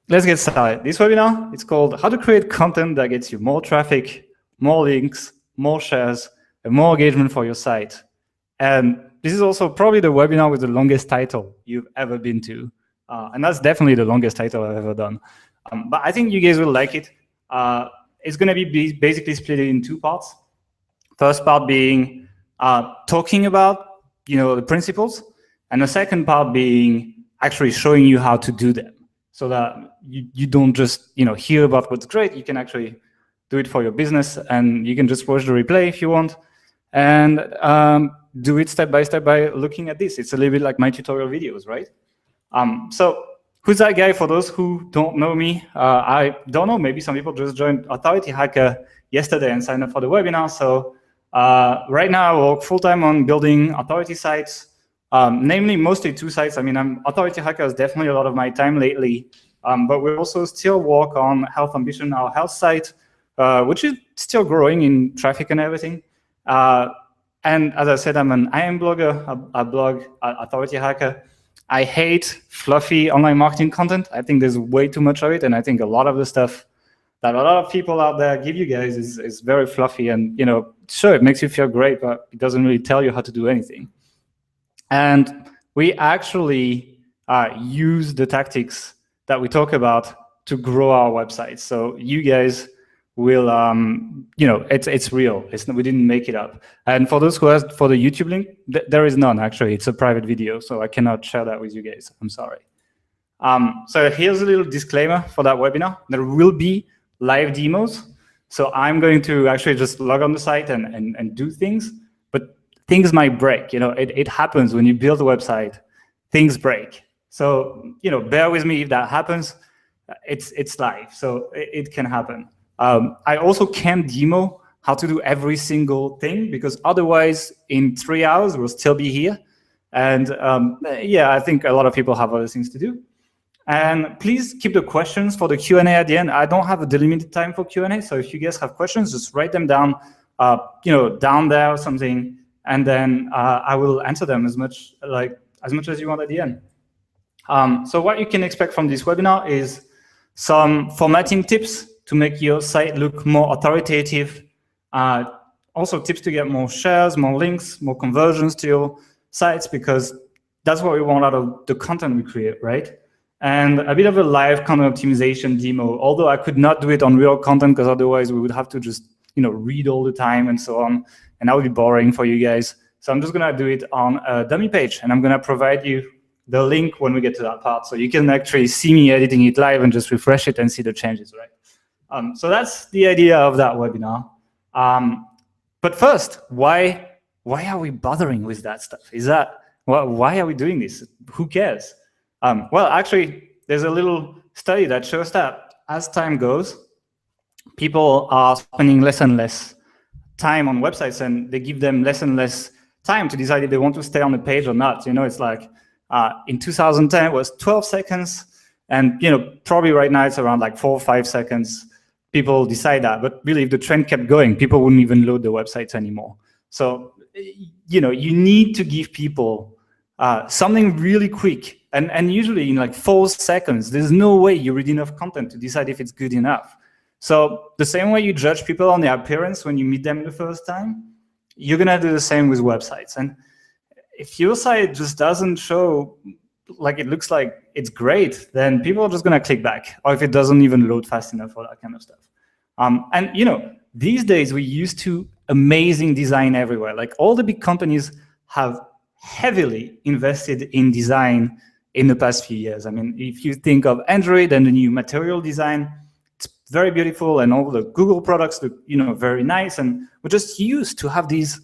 let's get started. This webinar, it's called How to Create Content That Gets You More Traffic, More Links, More Shares, and More Engagement for your site. And this is also probably the webinar with the longest title you've ever been to. And that's definitely the longest title I've ever done. But I think you guys will like it. It's going to be basically split in two parts. First part being talking about the principles, and the second part being actually showing you how to do them, so that you don't just hear about what's great. You can actually do it for your business, and you can just watch the replay if you want, and do it step by step by looking at this. It's a little bit like my tutorial videos, right? So who's that guy? For those who don't know me, I don't know, maybe some people just joined Authority Hacker yesterday and signed up for the webinar. So right now I work full-time on building authority sites, namely mostly two sites. I mean, Authority Hacker is definitely a lot of my time lately, but we also still work on Health Ambition, our health site, which is still growing in traffic and everything. And as I said, I'm an IM blogger. I blog at Authority Hacker. I hate fluffy online marketing content. I think there's way too much of it, and I think a lot of the stuff that a lot of people out there give you guys is very fluffy, and sure, it makes you feel great, but it doesn't really tell you how to do anything. And we actually use the tactics that we talk about to grow our website. So you guys will, it's real. We didn't make it up. And for those who asked for the YouTube link, there is none, actually. It's a private video, so I cannot share that with you guys. I'm sorry. So here's a little disclaimer for that webinar. There will be live demos. So I'm going to actually just log on the site and do things, but things might break. It happens when you build a website, things break. So, bear with me if that happens. It's live, so it can happen. I also can't demo how to do every single thing, because otherwise in 3 hours we'll still be here. And yeah, I think a lot of people have other things to do. And please keep the questions for the Q&A at the end. I don't have a delimited time for Q&A, so if you guys have questions, just write them down, down there or something, and then I will answer them as much as you want at the end. So what you can expect from this webinar is some formatting tips to make your site look more authoritative. Also tips to get more shares, more links, more conversions to your sites, because that's what we want out of the content we create, right? And a bit of a live content optimization demo, although I could not do it on real content, because otherwise we would have to just read all the time and so on, and that would be boring for you guys. So I'm just gonna do it on a dummy page, and I'm gonna provide you the link when we get to that part, so you can actually see me editing it live and just refresh it and see the changes, right? So that's the idea of that webinar. But first, why are we bothering with that stuff? Why are we doing this? Who cares? Well, actually, there's a little study that shows that as time goes, people are spending less and less time on websites, and they give them less and less time to decide if they want to stay on the page or not. It's like in 2010 it was 12 seconds, and probably right now it's around like 4 or 5 seconds. People decide that, but really, if the trend kept going, people wouldn't even load the websites anymore. So you need to give people something really quick. And usually in like 4 seconds, there's no way you read enough content to decide if it's good enough. So the same way you judge people on their appearance when you meet them the first time, you're gonna do the same with websites. And if your site just doesn't show like it looks like it's great, then people are just gonna click back, or if it doesn't even load fast enough for that kind of stuff. And these days we're used to amazing design everywhere. Like all the big companies have heavily invested in design in the past few years. I mean, if you think of Android and the new material design, it's very beautiful, and all the Google products look, very nice, and we're just used to have these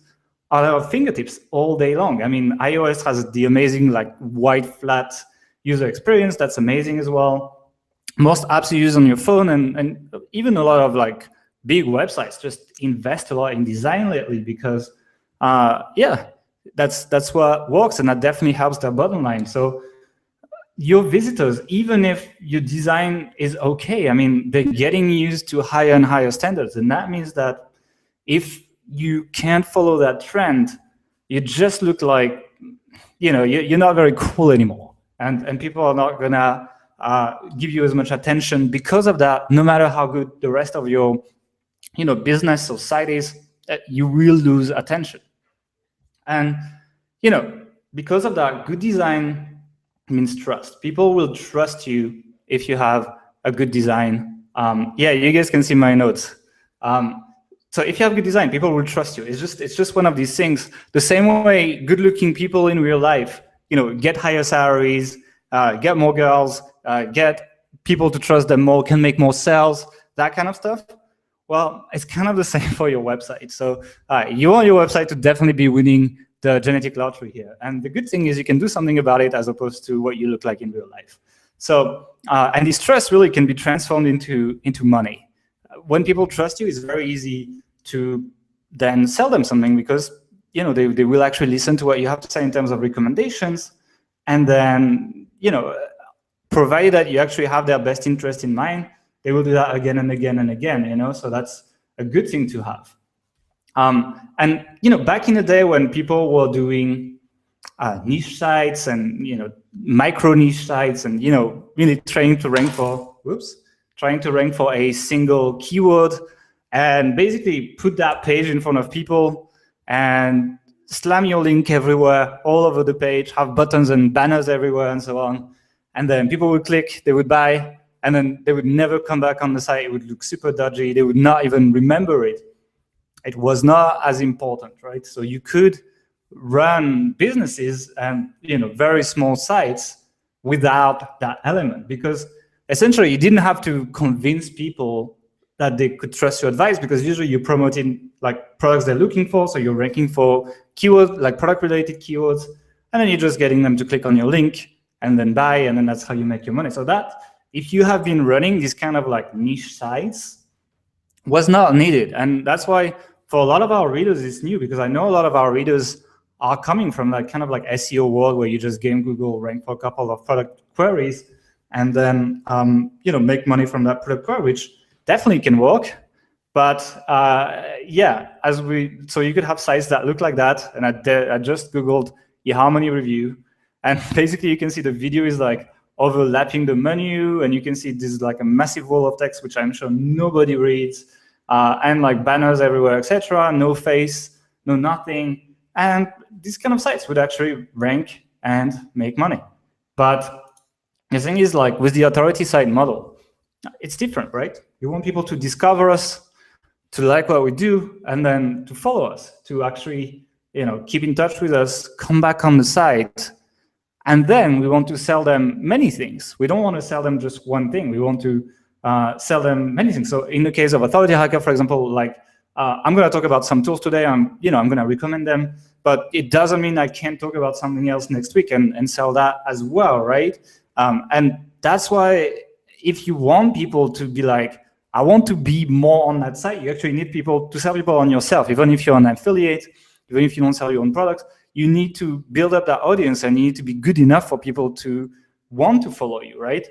at our fingertips all day long. I mean, iOS has the amazing like white flat user experience. That's amazing as well. Most apps you use on your phone, and even a lot of like big websites just invest a lot in design lately, because yeah, that's what works, and that definitely helps their bottom line. So your visitors, even if your design is okay, I mean, they're getting used to higher and higher standards, and that means that if you can't follow that trend, you just look like, you're not very cool anymore, and people are not gonna give you as much attention. Because of that, no matter how good the rest of your business or site is, you will lose attention. And because of that, good design means trust. People will trust you if you have a good design. Yeah, you guys can see my notes. So if you have good design, people will trust you. It's just one of these things. The same way good-looking people in real life, get higher salaries, get more girls, get people to trust them more, can make more sales, that kind of stuff. Well, it's kind of the same for your website. So you want your website to definitely be winning the genetic lottery here. And the good thing is you can do something about it as opposed to what you look like in real life. So, and this trust really can be transformed into money. When people trust you, it's very easy to then sell them something because they will actually listen to what you have to say in terms of recommendations, and then provided that you actually have their best interest in mind, they will do that again and again and again. So that's a good thing to have. And back in the day when people were doing niche sites and micro niche sites and really trying to rank for a single keyword and basically put that page in front of people and slam your link everywhere, all over the page, have buttons and banners everywhere and so on. And then people would click, they would buy, and then they would never come back on the site. It would look super dodgy. They would not even remember it. It was not as important, right? So you could run businesses and very small sites without that element, because essentially you didn't have to convince people that they could trust your advice, because usually you're promoting like products they're looking for, so you're ranking for keywords, like product-related keywords, and then you're just getting them to click on your link and then buy, and then that's how you make your money. So that, if you have been running these kind of like niche sites, was not needed. And that's why for a lot of our readers it's new, because I know a lot of our readers are coming from that kind of like SEO world where you just game Google, rank for a couple of product queries, and then make money from that product query, which definitely can work. But yeah, so you could have sites that look like that. And I just Googled eHarmony review, and basically you can see the video is like overlapping the menu, and you can see this is like a massive wall of text, which I'm sure nobody reads, and like banners everywhere, etc. No face, no nothing. And these kind of sites would actually rank and make money. But the thing is, like with the authority site model, it's different, right? You want people to discover us, to like what we do, and then to follow us, to actually keep in touch with us, come back on the site. And then we want to sell them many things. We don't want to sell them just one thing. We want to sell them many things. So in the case of Authority Hacker, for example, like I'm going to talk about some tools today. I'm going to recommend them, but it doesn't mean I can't talk about something else next week and sell that as well, right? And that's why if you want people to be like, I want to be more on that site, you actually need people to sell people on yourself. Even if you're an affiliate, even if you don't sell your own products, you need to build up that audience, and you need to be good enough for people to want to follow you, right?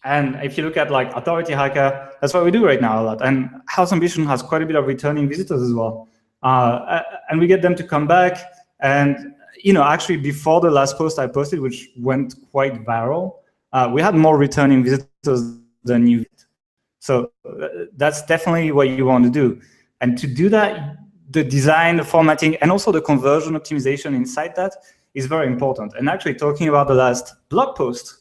And if you look at like Authority Hacker, that's what we do right now a lot. And House Ambition has quite a bit of returning visitors as well. And we get them to come back. And actually before the last post I posted, which went quite viral, we had more returning visitors than new. So that's definitely what you want to do. And to do that, the design, the formatting, and also the conversion optimization inside that is very important. And actually talking about the last blog post,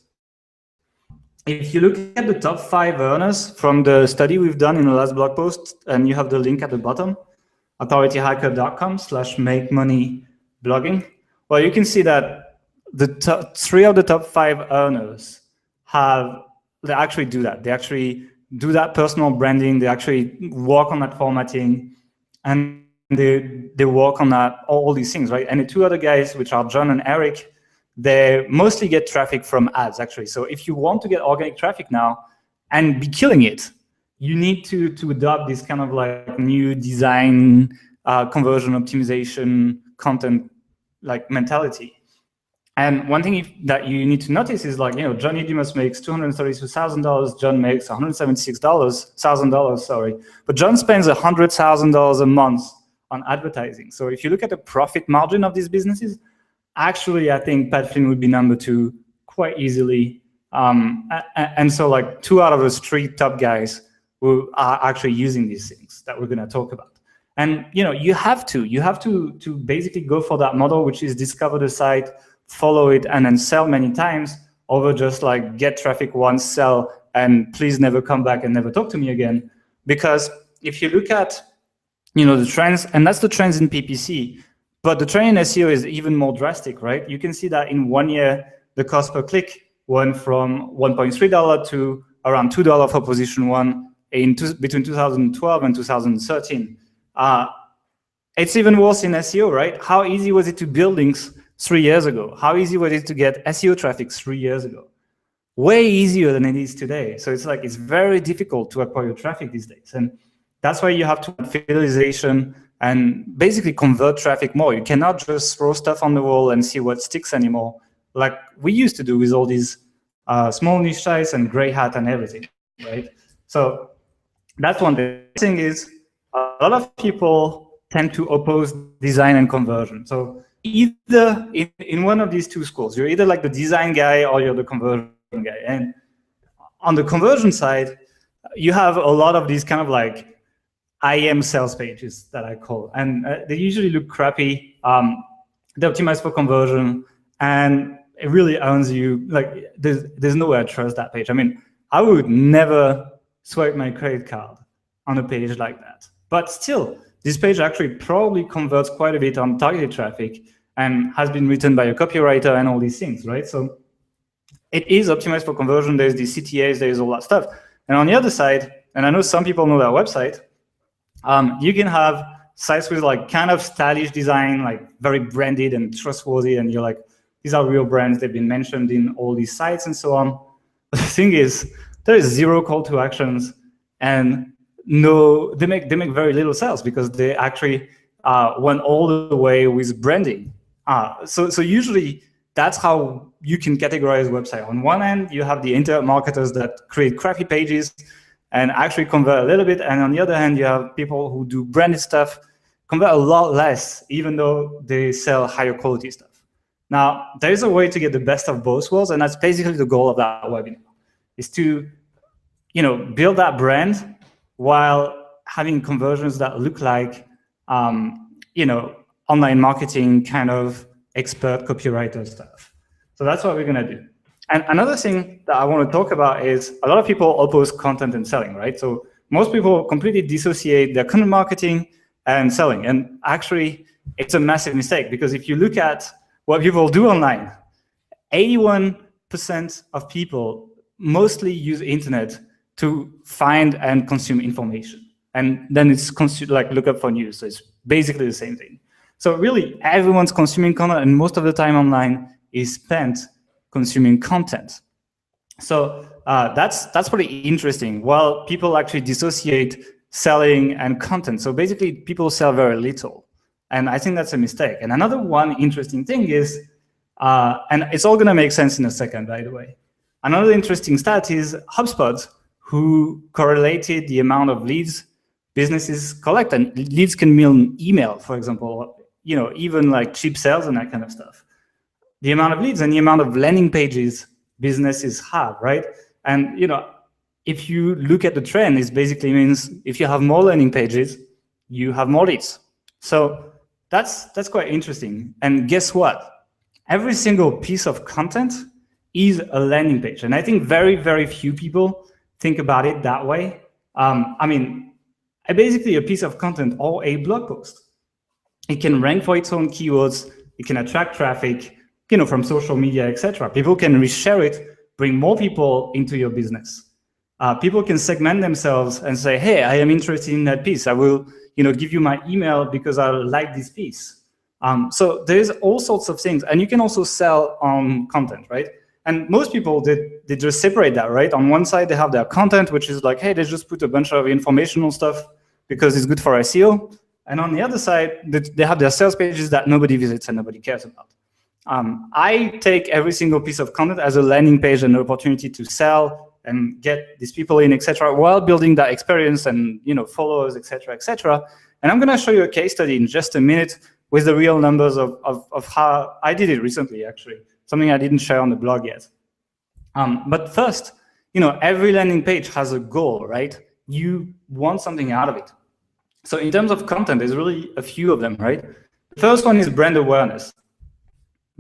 if you look at the top 5 earners from the study we've done in the last blog post, and you have the link at the bottom, authorityhacker.com/makemoneyblogging, well, you can see that the 3 of the top 5 earners they actually do that. They actually do that personal branding. They actually work on that formatting, and they work on that, all these things, right? And the 2 other guys, which are John and Eric, they mostly get traffic from ads, actually. So if you want to get organic traffic now and be killing it, you need to adopt this kind of like new design, conversion optimization, content like mentality. And one thing that you need to notice is like, Johnny Dumas makes $232,000, John makes $176,000, sorry. But John spends $100,000 a month on advertising. So if you look at the profit margin of these businesses, actually, I think Pat Flynn would be number 2 quite easily. And so like 2 out of those 3 top guys who are actually using these things that we're going to talk about. And you have to basically go for that model, which is discover the site, follow it, and then sell many times, over just like get traffic once, sell, and please never come back and never talk to me again. Because if you look at the trends, and that's the trends in PPC, but the trend in SEO is even more drastic, right? You can see that in 1 year, the cost per click went from $1.3 to around $2 for position 1 between 2012 and 2013. It's even worse in SEO, right? How easy was it to build links 3 years ago? How easy was it to get SEO traffic 3 years ago? Way easier than it is today. So it's like, it's very difficult to acquire traffic these days. And that's why you have to add fidelization and basically convert traffic more. You cannot just throw stuff on the wall and see what sticks anymore, like we used to do with all these small niche sites and gray hat and everything, right? So that's one thing. The thing is, a lot of people tend to oppose design and conversion. So either in one of these 2 schools, you're either like the design guy or you're the conversion guy. And on the conversion side, you have a lot of these kind of like IM sales pages that I call, and they usually look crappy. They're optimized for conversion, and it really owns you. Like there's no way I trust that page. I mean, I would never swipe my credit card on a page like that. But still, this page actually probably converts quite a bit on targeted traffic and has been written by a copywriter and all these things, right? So it is optimized for conversion. There's the CTAs, there's all that stuff. And on the other side, and I know some people know that website, you can have sites with like kind of stylish design, like very branded and trustworthy, and you're like, these are real brands, they've been mentioned in all these sites and so on. But the thing is, there is 0 call to actions, and they make very little sales because they actually went all the way with branding. So usually that's how you can categorize a website. On one end, you have the internet marketers that create crappy pages and actually convert a little bit. And on the other hand, you have people who do branded stuff, convert a lot less, even though they sell higher quality stuff. Now, there is a way to get the best of both worlds, and that's basically the goal of that webinar, is to build that brand while having conversions that look like online marketing kind of expert copywriter stuff. So that's what we're going to do. And another thing that I want to talk about is a lot of people oppose content and selling, right? So most people completely dissociate their content marketing and selling. And actually, it's a massive mistake, because if you look at what people do online, 81% of people mostly use internet to find and consume information. And then it's like look up for news. So it's basically the same thing. So really, everyone's consuming content, and most of the time online is spent consuming content. So that's pretty interesting. While people actually dissociate selling and content. So basically, people sell very little. And I think that's a mistake. And another one interesting thing is, and it's all going to make sense in a second, by the way. Another interesting stat is HubSpot, who correlated the amount of leads businesses collect. And leads can mean email, for example, even like cheap sales and that kind of stuff. The amount of leads and the amount of landing pages businesses have, right? And if you look at the trend, it basically means if you have more landing pages, you have more leads. So that's quite interesting. And guess what? Every single piece of content is a landing page. And I think very, very few people think about it that way. I mean, basically a piece of content or a blog post. It can rank for its own keywords. It can attract traffic, from social media, etc. People can reshare it, bring more people into your business. People can segment themselves and say, hey, I am interested in that piece. I will, give you my email because I like this piece. So there's all sorts of things. And you can also sell on content, right? And most people, they just separate that, right? On one side, they have their content, which is like, hey, they just put a bunch of informational stuff because it's good for SEO. And on the other side, they have their sales pages that nobody visits and nobody cares about. I take every single piece of content as a landing page and an opportunity to sell and get these people in, etc., while building that experience and followers, etc., etc. And I'm going to show you a case study in just a minute with the real numbers of how I did it recently, actually, something I didn't share on the blog yet. But first, every landing page has a goal, right? You want something out of it. So in terms of content, there's really a few of them, right? The first one is brand awareness.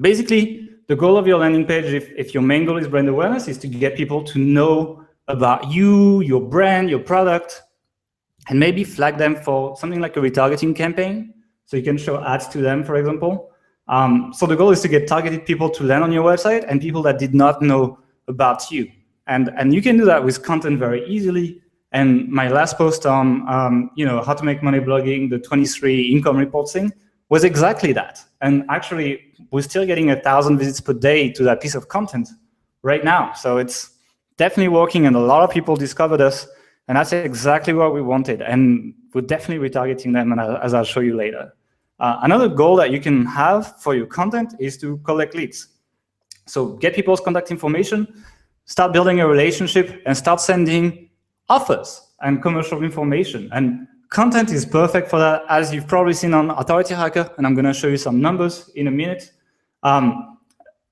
Basically, the goal of your landing page, if your main goal is brand awareness, is to get people to know about you, your brand, your product, and maybe flag them for something like a retargeting campaign. So you can show ads to them, for example. So the goal is to get targeted people to land on your website and people that did not know about you. And you can do that with content very easily. And my last post on how to make money blogging, the 23 income reports thing, was exactly that. And actually, we're still getting 1,000 visits per day to that piece of content right now. So it's definitely working, and a lot of people discovered us, and that's exactly what we wanted. And we're definitely retargeting them, and as I'll show you later. Another goal that you can have for your content is to collect leads. So get people's contact information, start building a relationship, and start sending offers and commercial information. And content is perfect for that, as you've probably seen on Authority Hacker, and I'm going to show you some numbers in a minute.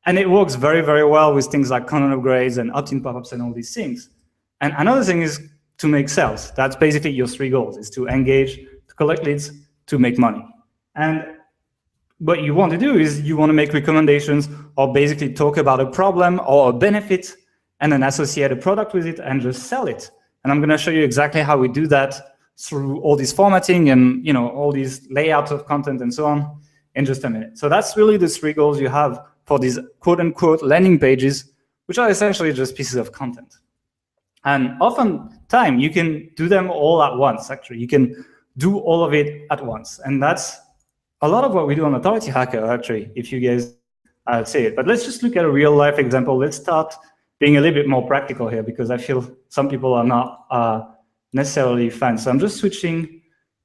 And it works very, very well with things like content upgrades and opt-in pop-ups and all these things. And another thing is to make sales. That's basically your 3 goals, is to engage, to collect leads, to make money. And what you want to do is you want to make recommendations or basically talk about a problem or a benefit and then associate a product with it and just sell it. And I'm going to show you exactly how we do that through all this formatting and all these layouts of content and so on in just a minute. So that's really the 3 goals you have for these quote-unquote landing pages, which are essentially just pieces of content. And oftentimes, you can do them all at once, actually. You can do all of it at once. And that's a lot of what we do on Authority Hacker, actually, if you guys see it. But let's just look at a real-life example. Let's start being a little bit more practical here, because I feel some people are not necessarily fans. So I'm just switching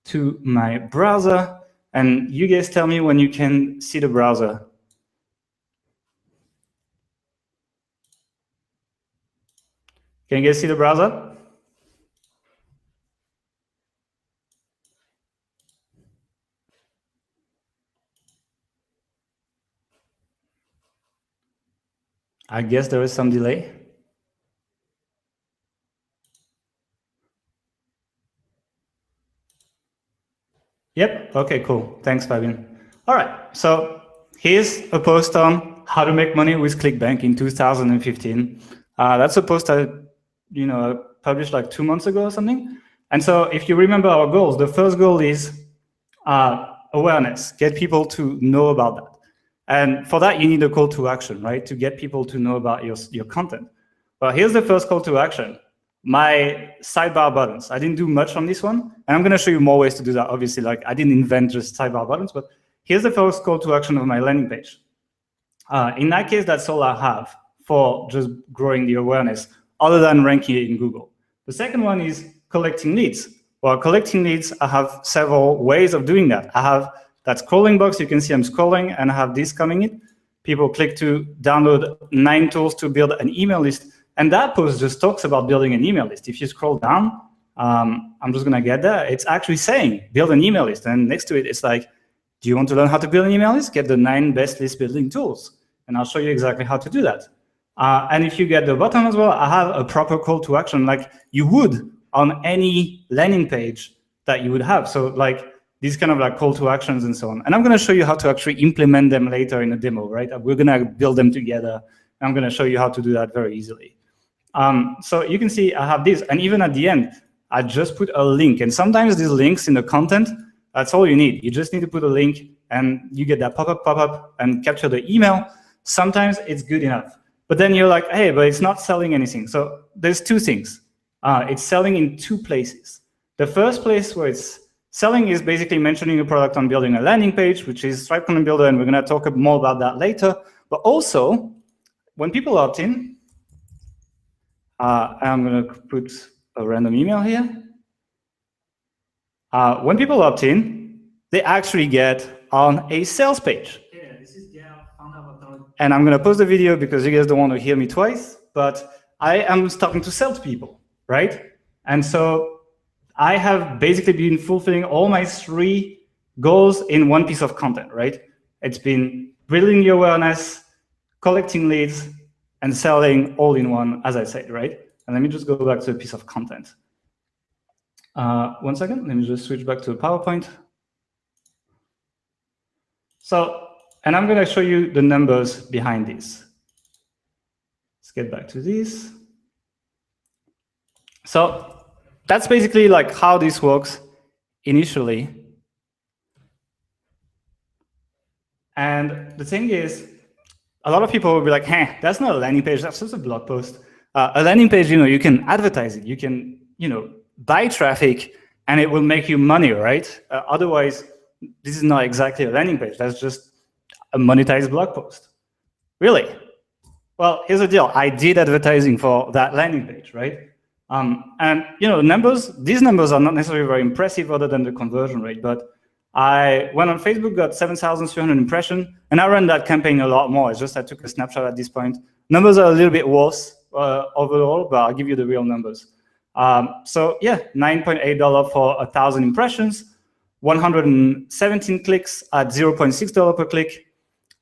to my browser, and you guys tell me when you can see the browser. Can you guys see the browser? I guess there is some delay. Yep, okay, cool. Thanks, Fabian. All right, so here's a post on how to make money with ClickBank in 2015. That's a post I published like 2 months ago or something. And so if you remember our goals, the first goal is awareness, get people to know about that. And for that, you need a call to action, right? To get people to know about your content. Well, here's the first call to action. My sidebar buttons. I didn't do much on this one. And I'm going to show you more ways to do that. Obviously, like I didn't invent just sidebar buttons, but here's the first call to action of my landing page. In that case, that's all I have for just growing the awareness, other than ranking it in Google. The second one is collecting leads. Well, collecting leads, I have several ways of doing that. I have that scrolling box. You can see I'm scrolling, and I have this coming in. People click to download 9 tools to build an email list. And that post just talks about building an email list. If you scroll down, I'm just going to get there. It's actually saying build an email list. And next to it, it's like, do you want to learn how to build an email list? Get the 9 best list building tools. And I'll show you exactly how to do that. And if you get the bottom as well, I have a proper call to action like you would on any landing page that you would have. So like these kind of like call to actions and so on. And I'm going to show you how to actually implement them later in a demo, right? We're going to build them together. And I'm going to show you how to do that very easily. So you can see I have this. And even at the end, I just put a link. And sometimes these links in the content, that's all you need. You just need to put a link and you get that pop-up and capture the email. Sometimes it's good enough. But then you're like, hey, but it's not selling anything. So there's 2 things. It's selling in 2 places. The first place where it's selling is basically mentioning a product on building a landing page, which is Stripe Content Builder, and we're going to talk more about that later. But also, when people opt in, I'm going to put a random email here. When people opt in, they actually get on a sales page. Yeah, this is and I'm going to post the video because you guys don't want to hear me twice, but I am starting to sell to people, right? And so I have basically been fulfilling all my 3 goals in one piece of content, right? It's been building the awareness, collecting leads, and selling all in one, as I said, right? And let me just go back to a piece of content. 1 second, let me just switch back to a PowerPoint. So, and I'm gonna show you the numbers behind this. Let's get back to this. So that's basically like how this works initially. And the thing is, a lot of people will be like, hey, that's not a landing page, that's just a blog post. A landing page, you can advertise it, you can, buy traffic, and it will make you money, right? Otherwise, this is not exactly a landing page, that's just a monetized blog post. Really? Well, here's the deal. I did advertising for that landing page, right? And these numbers are not necessarily very impressive other than the conversion rate, but I went on Facebook, got 7,300 impressions, and I ran that campaign a lot more. It's just I took a snapshot at this point. Numbers are a little bit worse overall, but I'll give you the real numbers. So yeah, $9.8 for 1,000 impressions, 117 clicks at $0.6 per click,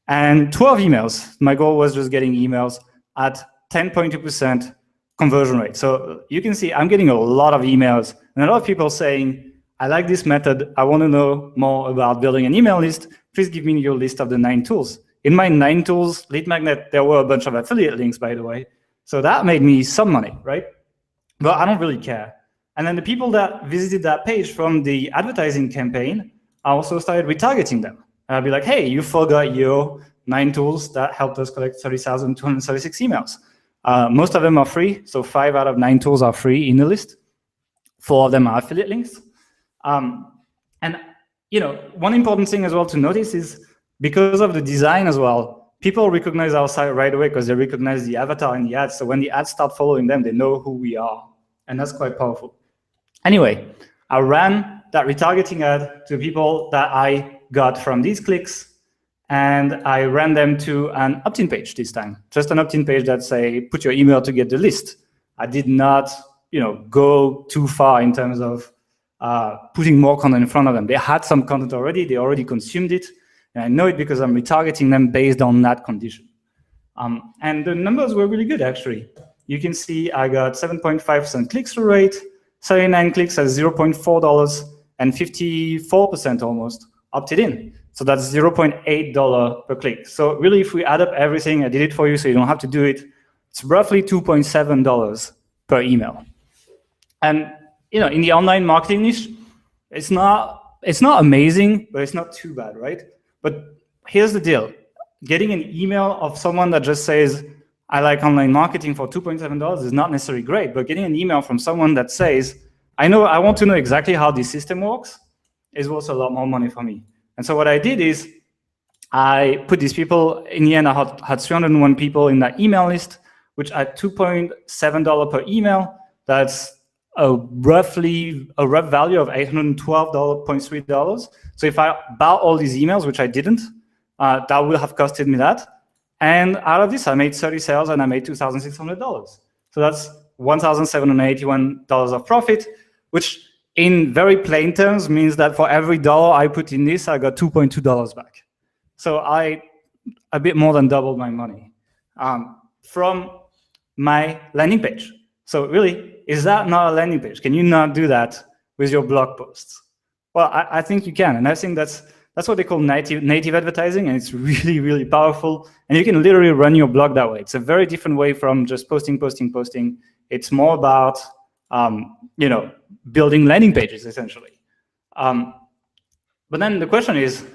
and 12 emails. My goal was just getting emails at 10.2% conversion rate. So you can see I'm getting a lot of emails and a lot of people saying, I like this method. I want to know more about building an email list. Please give me your list of the 9 tools. In my 9 tools lead magnet, there were a bunch of affiliate links, by the way. So that made me some money, right? But I don't really care. And then the people that visited that page from the advertising campaign, I also started retargeting them. I'd be like, hey, you forgot your 9 tools that helped us collect 30,236 emails. Most of them are free, so 5 out of 9 tools are free in the list. 4 of them are affiliate links. And one important thing as well to notice is because of the design as well, people recognize our site right away because they recognize the avatar in the ads. So when the ads start following them, they know who we are, and that's quite powerful. Anyway, I ran that retargeting ad to people that I got from these clicks, and I ran them to an opt-in page this time. Just an opt-in page that say, put your email to get the list. I did not, go too far in terms of putting more content in front of them. They had some content already, they already consumed it, and I know it because I'm retargeting them based on that condition. And the numbers were really good, actually. You can see I got 7.5% click-through rate, 39 clicks at $0.4, and 54% almost opted in. So that's $0.8 per click. So really, if we add up everything, I did it for you so you don't have to do it, it's roughly $2.7 per email. And in the online marketing niche, it's not amazing, but it's not too bad, right? But here's the deal. Getting an email of someone that just says, I like online marketing for $2.7 is not necessarily great, but getting an email from someone that says, I want to know exactly how this system works is worth a lot more money for me. And so what I did is I put these people, in the end, I had 301 people in that email list, which at $2.7 per email, that's a rough value of $812.3. So if I bought all these emails, which I didn't, that would have costed me that. And out of this, I made 30 sales and I made $2,600. So that's $1,781 of profit, which in very plain terms means that for every dollar I put in this, I got $2.2 back. So I a bit more than doubled my money from my landing page. So really, is that not a landing page? Can you not do that with your blog posts? Well, I think you can, and I think that's what they call native advertising, and it's really, really powerful. And you can literally run your blog that way. It's a very different way from just posting. It's more about building landing pages essentially. But then the question is,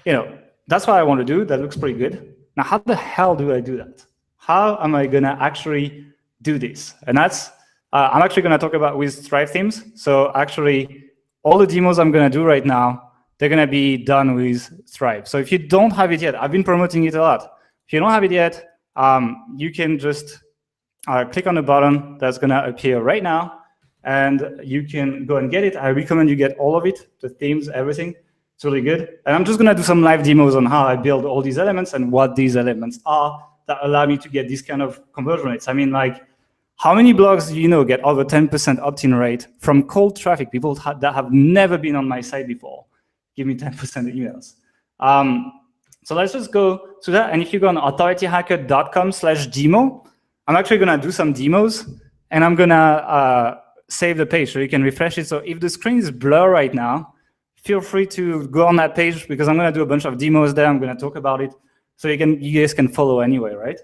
that's what I want to do. That looks pretty good. Now, how the hell do I do that? How am I gonna actually do this? And that's I'm actually gonna talk about with Thrive Themes. So actually, all the demos I'm gonna do right now, they're gonna be done with Thrive. So if you don't have it yet, I've been promoting it a lot. If you don't have it yet, you can just click on the button that's gonna appear right now, and you can go and get it. I recommend you get all of it, the themes, everything. It's really good. And I'm just gonna do some live demos on how I build all these elements and what these elements are that allow me to get this kind of conversion rates. I mean, like, how many blogs do you know get over 10% opt-in rate from cold traffic, people that have never been on my site before? Give me 10% emails. So let's just go to that. And if you go on authorityhacker.com/demo, I'm actually going to do some demos, and I'm going to save the page so you can refresh it. So if the screen is blurred right now, feel free to go on that page because I'm going to do a bunch of demos there. I'm going to talk about it so you guys can follow anyway, right?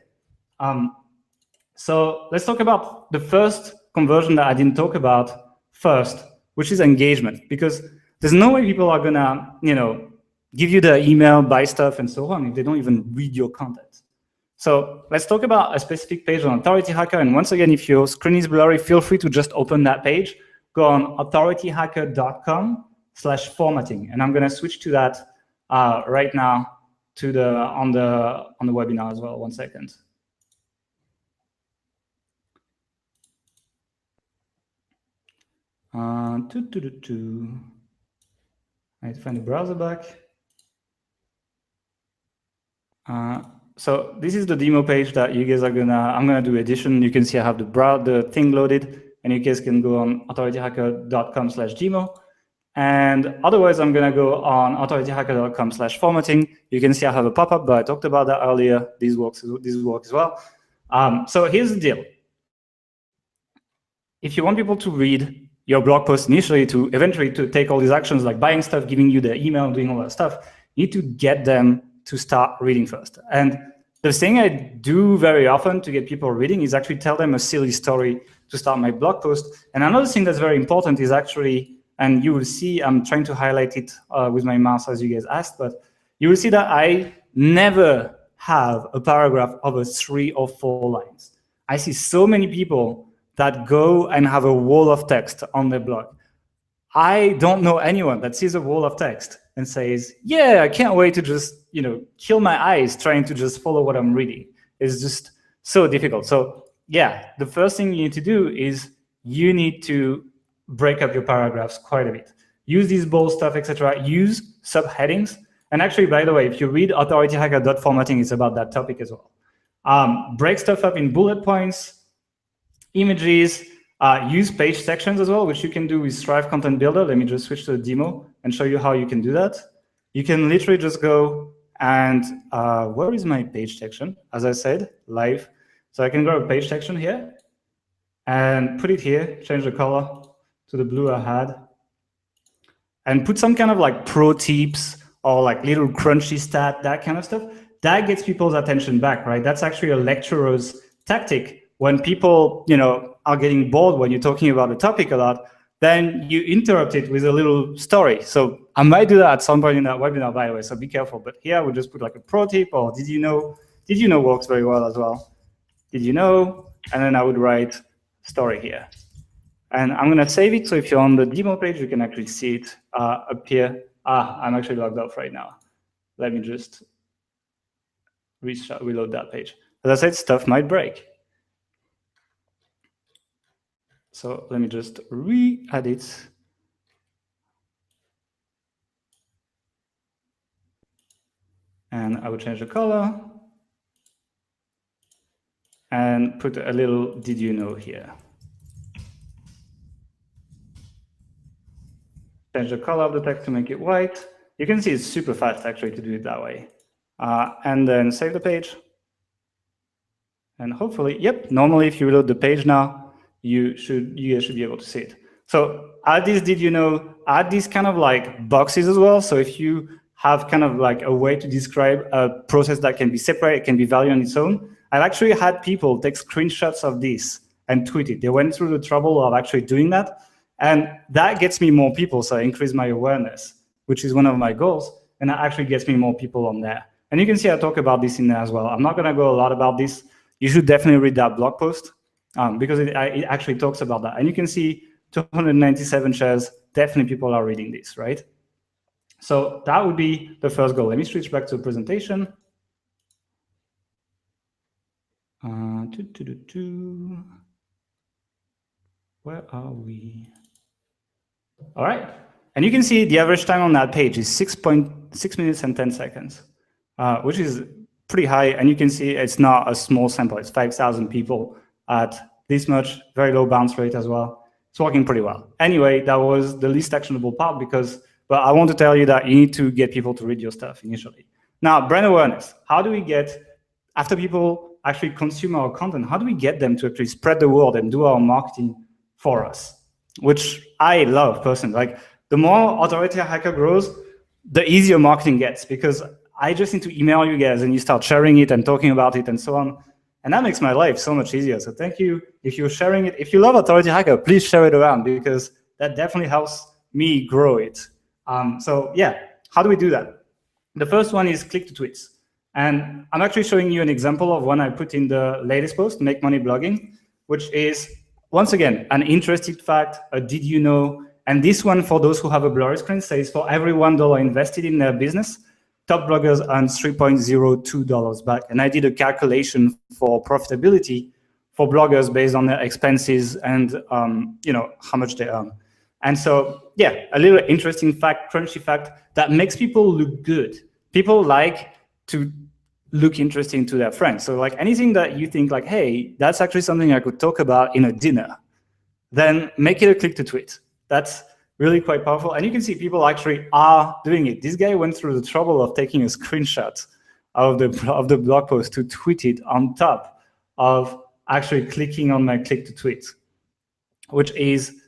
So let's talk about the first conversion that I didn't talk about first, which is engagement, because there's no way people are going to, give you the email, buy stuff, and so on if they don't even read your content. So let's talk about a specific page on Authority Hacker. And once again, if your screen is blurry, feel free to just open that page. Go on authorityhacker.com/formatting, and I'm going to switch to that right now to on the webinar as well. 1 second. I need to find the browser back. So this is the demo page that you guys are I'm gonna do edition. You can see I have the thing loaded, and you guys can go on authorityhacker.com/demo. And otherwise, I'm gonna go on authorityhacker.com/formatting. You can see I have a pop-up, but I talked about that earlier. This works as well. So here's the deal. If you want people to read your blog post initially, to eventually to take all these actions like buying stuff, giving you the email, doing all that stuff, you need to get them to start reading first. And the thing I do very often to get people reading is actually tell them a silly story to start my blog post. And another thing that's very important is actually, and you will see, I'm trying to highlight it with my mouse as you guys asked, but you will see that I never have a paragraph over 3 or 4 lines. I see so many people that go and have a wall of text on their blog. I don't know anyone that sees a wall of text and says, yeah, I can't wait to just, kill my eyes trying to just follow what I'm reading. It's just so difficult. So yeah, the first thing you need to do is you need to break up your paragraphs quite a bit. Use these bold stuff, etc. Use subheadings. And actually, by the way, if you read authorityhacker.formatting, it's about that topic as well. Break stuff up in bullet points, images, use page sections as well, which you can do with Strive Content Builder. Let me just switch to the demo and show you how you can do that. You can literally just go and where is my page section? As I said, live. So I can go to page section here and put it here, change the color to the blue I had, and put some kind of like pro tips or like little crunchy stat, that kind of stuff. That gets people's attention back, right? That's actually a lecturer's tactic. When people, are getting bored when you're talking about a topic a lot, then you interrupt it with a little story. So I might do that at some point in that webinar, by the way, so be careful. But here I would just put like a pro tip, or did you know works very well as well. Did you know? And then I would write story here. And I'm going to save it, so if you're on the demo page, you can actually see it up here. I'm actually logged off right now. Let me just reload that page. As I said, stuff might break. So let me just re-add it. And I will change the color and put a little did you know here. Change the color of the text to make it white. You can see it's super fast actually to do it that way. And then save the page. And hopefully, yep, normally if you reload the page now, you guys should be able to see it. So add this did you know, add these kind of like boxes as well. So if you have kind of like a way to describe a process that can be separate, it can be value on its own. I've actually had people take screenshots of this and tweet it. They went through the trouble of actually doing that. And that gets me more people, so I increase my awareness, which is one of my goals. And that actually gets me more people on there. And you can see I talk about this in there as well. I'm not gonna go a lot about this. You should definitely read that blog post. Because it actually talks about that. And you can see 297 shares, definitely people are reading this, right? So that would be the first goal. Let me switch back to the presentation. Where are we? All right. And you can see the average time on that page is 6.6 minutes and 10 seconds, which is pretty high. And you can see it's not a small sample. It's 5,000 people at this much, very low bounce rate as well. It's working pretty well. Anyway, that was the least actionable part but I want to tell you that you need to get people to read your stuff initially. Now, brand awareness. How do we get, after people actually consume our content, how do we get them to actually spread the word and do our marketing for us? Which I love personally. Like, the more Authority Hacker grows, the easier marketing gets, because I just need to email you guys and you start sharing it and talking about it and so on. And that makes my life so much easier. So thank you. If you're sharing it, if you love Authority Hacker, please share it around, because that definitely helps me grow it. So yeah, how do we do that? The first one is click to tweets. And I'm actually showing you an example of one I put in the latest post, Make Money Blogging, which is, once again, an interesting fact, a did you know? And this one, for those who have a blurry screen, says for every $1 invested in their business, top bloggers earn $3.02 back. And I did a calculation for profitability for bloggers based on their expenses and how much they earn. And so, yeah, a little interesting fact, crunchy fact that makes people look good. People like to look interesting to their friends. So like anything that you think like, hey, that's actually something I could talk about in a dinner, then make it a click to tweet. That's really quite powerful. And you can see people actually are doing it. This guy went through the trouble of taking a screenshot of the blog post to tweet it on top of actually clicking on my click to tweet, which is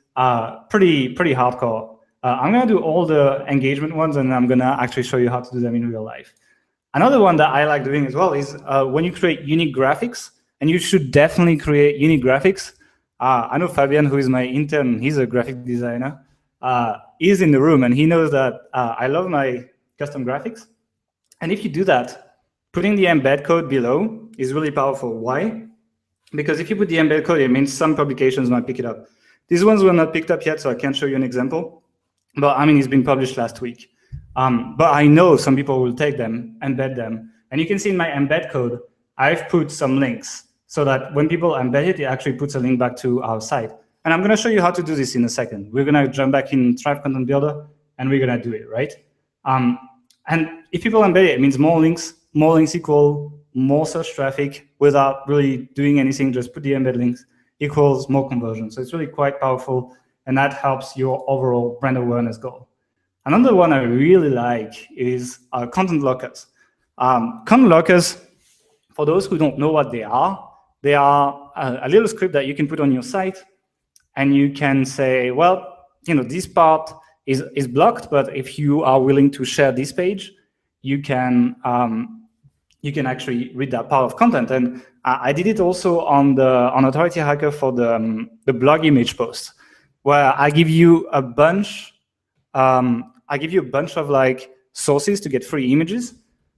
pretty hardcore. I'm going to do all the engagement ones, and I'm going to actually show you how to do them in real life. Another one that I like doing as well is when you create unique graphics, and you should definitely create unique graphics. I know Fabian, who is my intern, he's a graphic designer. He's in the room, and he knows that I love my custom graphics. And if you do that, putting the embed code below is really powerful. Why? Because if you put the embed code, it means some publications might pick it up. These ones were not picked up yet, so I can't show you an example. But I mean, it's been published last week. But I know some people will take them, embed them. And you can see in my embed code, I've put some links so that when people embed it, it actually puts a link back to our site. And I'm going to show you how to do this in a second. We're going to jump back in Thrive Content Builder, and we're going to do it, right? And if people embed it, it means more links equal more search traffic without really doing anything. Just put the embed links equals more conversion. So it's really quite powerful, and that helps your overall brand awareness goal. Another one I really like is content lockers. Content lockers, for those who don't know what they are a little script that you can put on your site, and you can say, well, this part is blocked, but if you are willing to share this page, you can actually read that part of content. And I did it also on Authority Hacker for the blog image post, where I give you a bunch. Of like sources to get free images.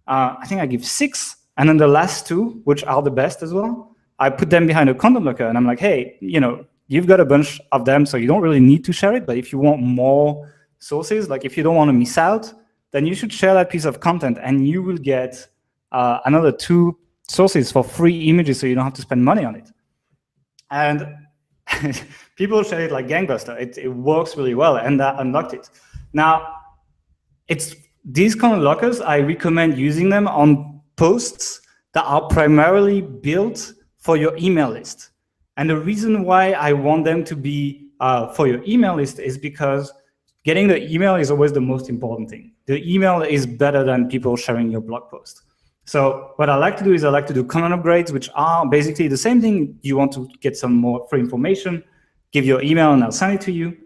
I think I give 6, and then the last 2, which are the best as well, I put them behind a content blocker, and I'm like, hey, you've got a bunch of them, so you don't really need to share it. But if you want more sources, like if you don't want to miss out, then you should share that piece of content, and you will get another 2 sources for free images, so you don't have to spend money on it. And people share it like gangbuster. It works really well, and that unlocked it. Now, these content lockers, I recommend using them on posts that are primarily built for your email list. And the reason why I want them to be for your email list is because getting the email is always the most important thing. The email is better than people sharing your blog post. So what I like to do is I like to do content upgrades, which are basically the same thing. You want to get some more free information, give your email, and I'll send it to you.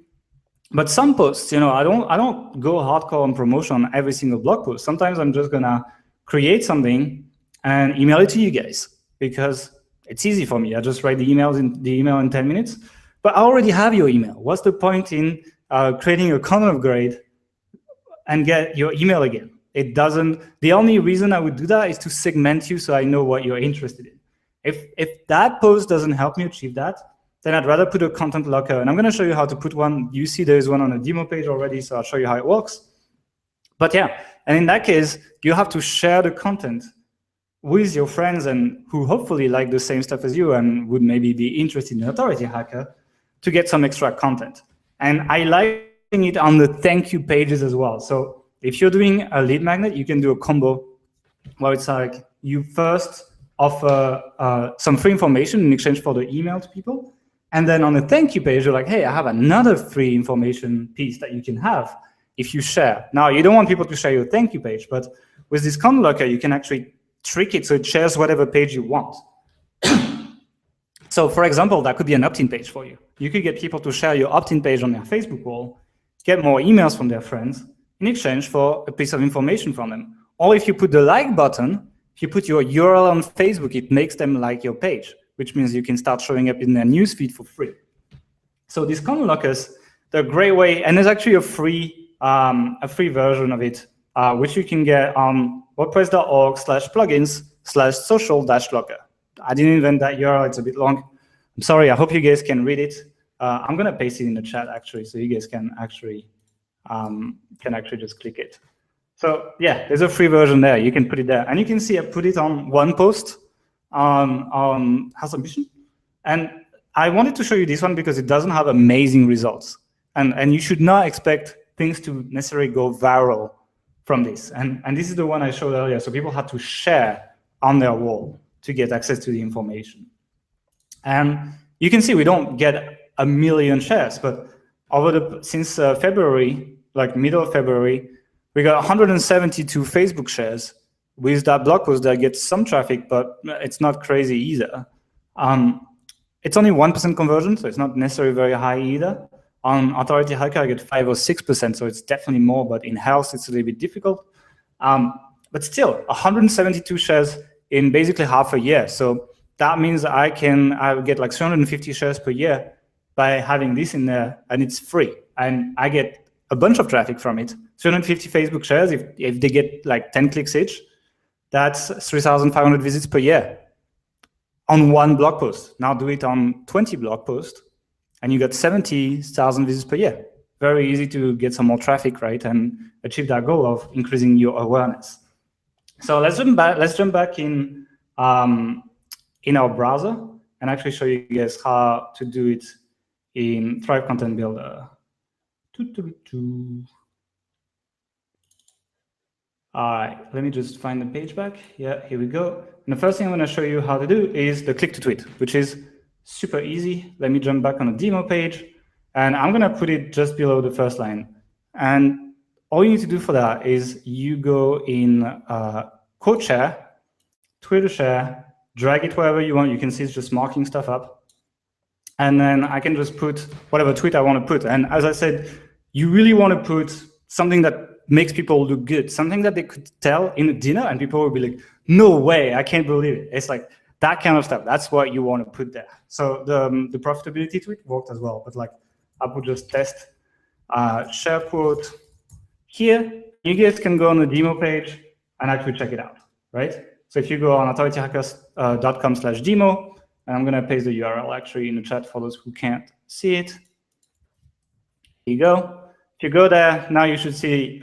But some posts, I don't go hardcore on promotion on every single blog post. Sometimes I'm just gonna create something and email it to you guys because it's easy for me. I just write the email in 10 minutes. But I already have your email. What's the point in creating a content upgrade and get your email again? It doesn't. The only reason I would do that is to segment you so I know what you're interested in. If that post doesn't help me achieve that, then I'd rather put a content locker. And I'm going to show you how to put one. You see there's one on a demo page already, so I'll show you how it works. But yeah, and in that case, you have to share the content with your friends and who hopefully like the same stuff as you and would maybe be interested in Authority Hacker to get some extra content. And I like it on the thank you pages as well. So if you're doing a lead magnet, you can do a combo where it's like you first offer some free information in exchange for the email to people. And then on the thank you page, you're like, hey, I have another free information piece that you can have if you share. Now, you don't want people to share your thank you page, but with this content locker, you can actually trick it so it shares whatever page you want. So for example, that could be an opt-in page for you. You could get people to share your opt-in page on their Facebook wall, get more emails from their friends in exchange for a piece of information from them. Or if you put the like button, if you put your URL on Facebook, it makes them like your page, which means you can start showing up in their newsfeed for free. So these content lockers, they're a great way, and there's actually a free version of it, which you can get on wordpress.org/plugins/social-locker. I didn't invent that URL, it's a bit long. I'm sorry, I hope you guys can read it. I'm gonna paste it in the chat actually, so you guys can actually just click it. So yeah, there's a free version there, you can put it there. And you can see I put it on one post on House Ambition. And I wanted to show you this one because it doesn't have amazing results. And you should not expect things to necessarily go viral from this. And this is the one I showed earlier, so people had to share on their wall to get access to the information. And you can see we don't get 1 million shares, but since February, like middle of February, we got 172 Facebook shares with that blog post that gets some traffic, but it's not crazy either. It's only 1% conversion, so it's not necessarily very high either. On Authority Hacker, I get 5 or 6%, so it's definitely more, but in health, it's a little bit difficult. But still, 172 shares in basically half a year. So that means I get like 350 shares per year by having this in there, and it's free. And I get a bunch of traffic from it. 350 Facebook shares, if they get like 10 clicks each, that's 3,500 visits per year on one blog post. Now do it on 20 blog posts, and you got 70,000 visits per year. Very easy to get some more traffic, right, and achieve that goal of increasing your awareness. So let's jump back in our browser and actually show you guys how to do it in Thrive Content Builder. All right, let me just find the page back. Yeah, here we go. And the first thing I'm going to show you how to do is the click to tweet, which is super easy. Let me jump back on the demo page, and I'm going to put it just below the first line. And all you need to do for that is you go in quote share, Twitter share, drag it wherever you want. You can see it's just marking stuff up. And then I can just put whatever tweet I want to put. And as I said, you really want to put something that makes people look good, something that they could tell in a dinner and people will be like, no way, I can't believe it. It's like that kind of stuff. That's what you want to put there. So the profitability tweet worked as well, but like I would just test share quote here. You guys can go on the demo page and actually check it out, right? So if you go on authorityhackers.com/demo, and I'm going to paste the URL actually in the chat for those who can't see it. Here you go. If you go there, now you should see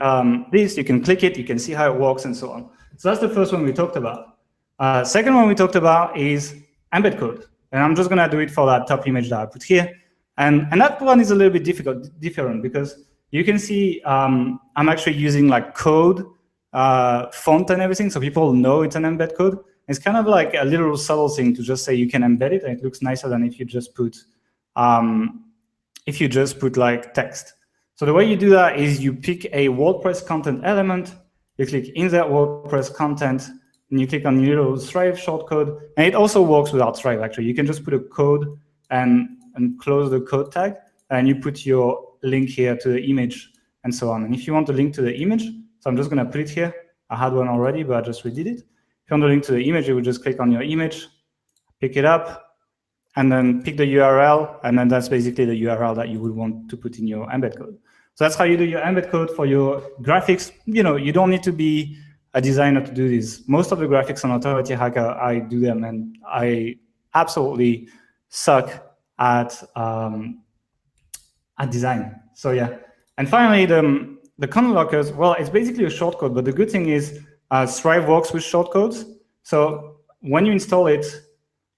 this. You can click it. You can see how it works and so on. So that's the first one we talked about. Second one we talked about is embed code. And I'm just going to do it for that top image that I put here. And that one is a little bit different because you can see I'm actually using like code, font and everything, so people know it's an embed code. It's kind of like a little subtle thing to just say you can embed it, and it looks nicer than if you just put like text. So the way you do that is you pick a WordPress content element, you click insert WordPress content, and you click on your little Thrive shortcode. And it also works without Thrive, actually. You can just put a code and close the code tag, and you put your link here to the image and so on. And if you want to link to the image, so I'm just going to put it here. I had one already, but I just redid it. If you want to link to the image, you would just click on your image, pick it up, and then pick the URL, and then that's basically the URL that you would want to put in your embed code. So that's how you do your embed code for your graphics. You know, you don't need to be a designer to do this. Most of the graphics on Authority Hacker, I do them, and I absolutely suck at design. So yeah. And finally, the content lockers, well, it's basically a shortcode, but the good thing is Thrive works with shortcodes. So when you install it,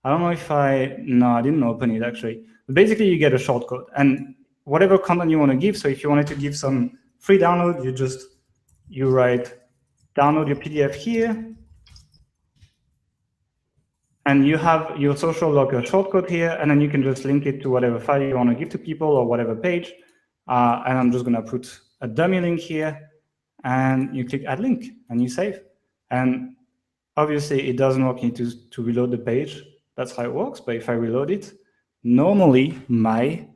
I don't know if no, I didn't open it actually. But basically, you get a shortcode. And whatever content you want to give, so if you wanted to give some free download, you write download your PDF here. And you have your social locker shortcode here, and then you can just link it to whatever file you want to give to people or whatever page. And I'm just going to put a dummy link here, and you click add link, and you save. And obviously, it doesn't work. You need to reload the page. That's how it works. But if I reload it, normally my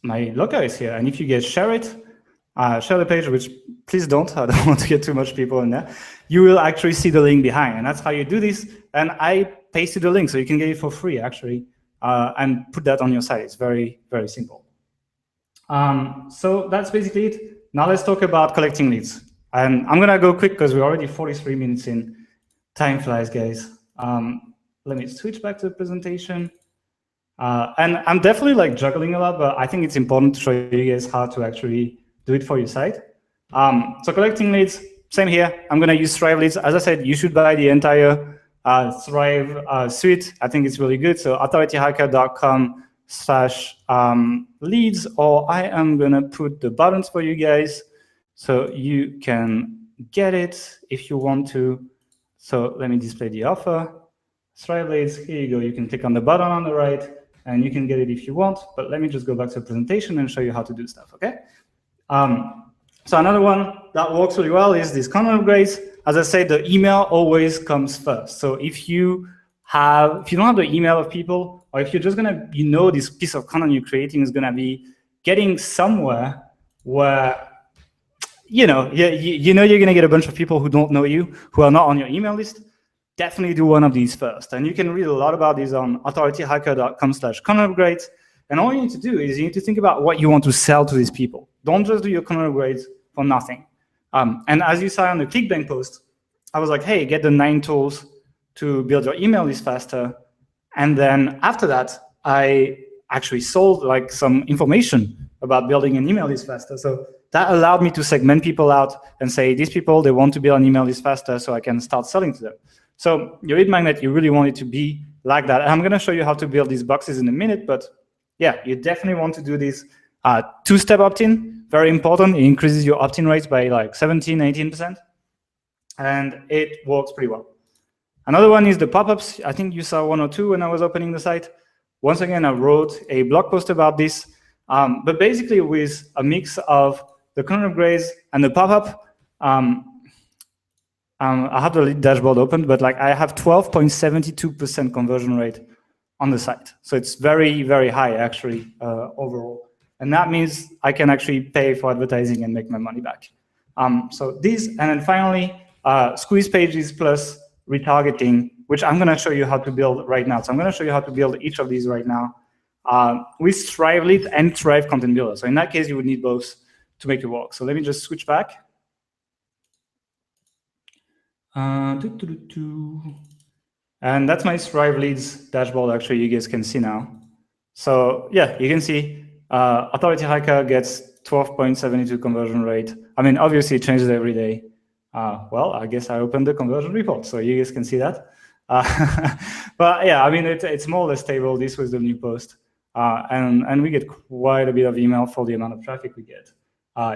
locker is here. And if you get share the page, which please don't, I don't want to get too much people in there, you will actually see the link behind. And that's how you do this. And I pasted the link so you can get it for free, actually, and put that on your site. It's very, very simple. So that's basically it. Now let's talk about collecting leads. And I'm going to go quick because we're already 43 minutes in. Time flies, guys. Let me switch back to the presentation. And I'm definitely like juggling a lot, but I think it's important to show you guys how to actually do it for your site. So collecting leads, same here. I'm going to use Thrive Leads. As I said, you should buy the entire Thrive suite. I think it's really good. So authorityhacker.com/leads, or I am going to put the buttons for you guys so you can get it if you want to. So let me display the offer. Thrive Leads, here you go. You can click on the button on the right, and you can get it if you want. But let me just go back to the presentation and show you how to do stuff, okay? So another one that works really well is this content upgrades. As I said, the email always comes first. So if you don't have the email of people, or if you're just gonna, this piece of content you're creating is gonna be getting somewhere where, you're gonna get a bunch of people who don't know you, who are not on your email list, definitely do one of these first. And you can read a lot about these on authorityhacker.com/content upgrades. And all you need to do is you need to think about what you want to sell to these people. Don't just do your content upgrades for nothing. And as you saw on the ClickBank post, I was like, hey, get the 9 tools to build your email list faster. And then after that, I actually sold like some information about building an email list faster. So that allowed me to segment people out and say, these people, they want to build an email list faster, so I can start selling to them. So your lead magnet, you really want it to be like that. And I'm going to show you how to build these boxes in a minute, but yeah, you definitely want to do this 2-step opt-in, very important. It increases your opt-in rates by like 17, 18%, and it works pretty well. Another one is the pop-ups. I think you saw 1 or 2 when I was opening the site. Once again, I wrote a blog post about this, but basically with a mix of the content upgrades and the pop-up, I have the lead dashboard open, but like I have 12.72% conversion rate on the site. So it's very, very high actually overall. And that means I can actually pay for advertising and make my money back. So these, and then finally, squeeze pages plus retargeting, which I'm gonna show you how to build right now. So I'm gonna show you how to build each of these right now with Thrive Leads and Thrive Content Builder. So in that case, you would need both to make it work. So let me just switch back. And that's my Thrive Leads dashboard, actually, you guys can see now. So yeah, you can see Authority Hacker gets 12.72 conversion rate. I mean, obviously it changes every day. Well, I guess I opened the conversion report, so you guys can see that. But yeah, I mean, it's more or less stable. This was the new post. And we get quite a bit of email for the amount of traffic we get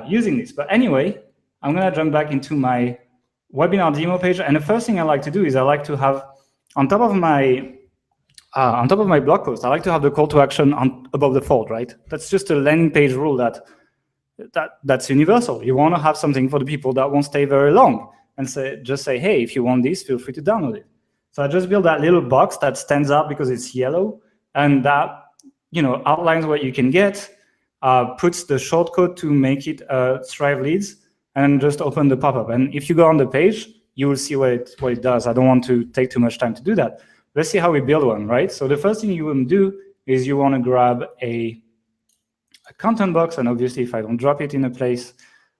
using this. But anyway, I'm gonna jump back into my webinar demo page. And the first thing I like to do is I like to have, on top of my blog post, I like to have the call to action above the fold, right? That's just a landing page rule that's universal. You want to have something for the people that won't stay very long, and just say, hey, if you want this, feel free to download it. So I just built that little box that stands out because it's yellow, and that outlines what you can get, puts the shortcode to make it Thrive Leads, and just open the pop-up. And if you go on the page, you will see what it does. I don't want to take too much time to do that. Let's see how we build one, right? So the first thing you want to do is you want to grab a content box, and obviously if I don't drop it in a place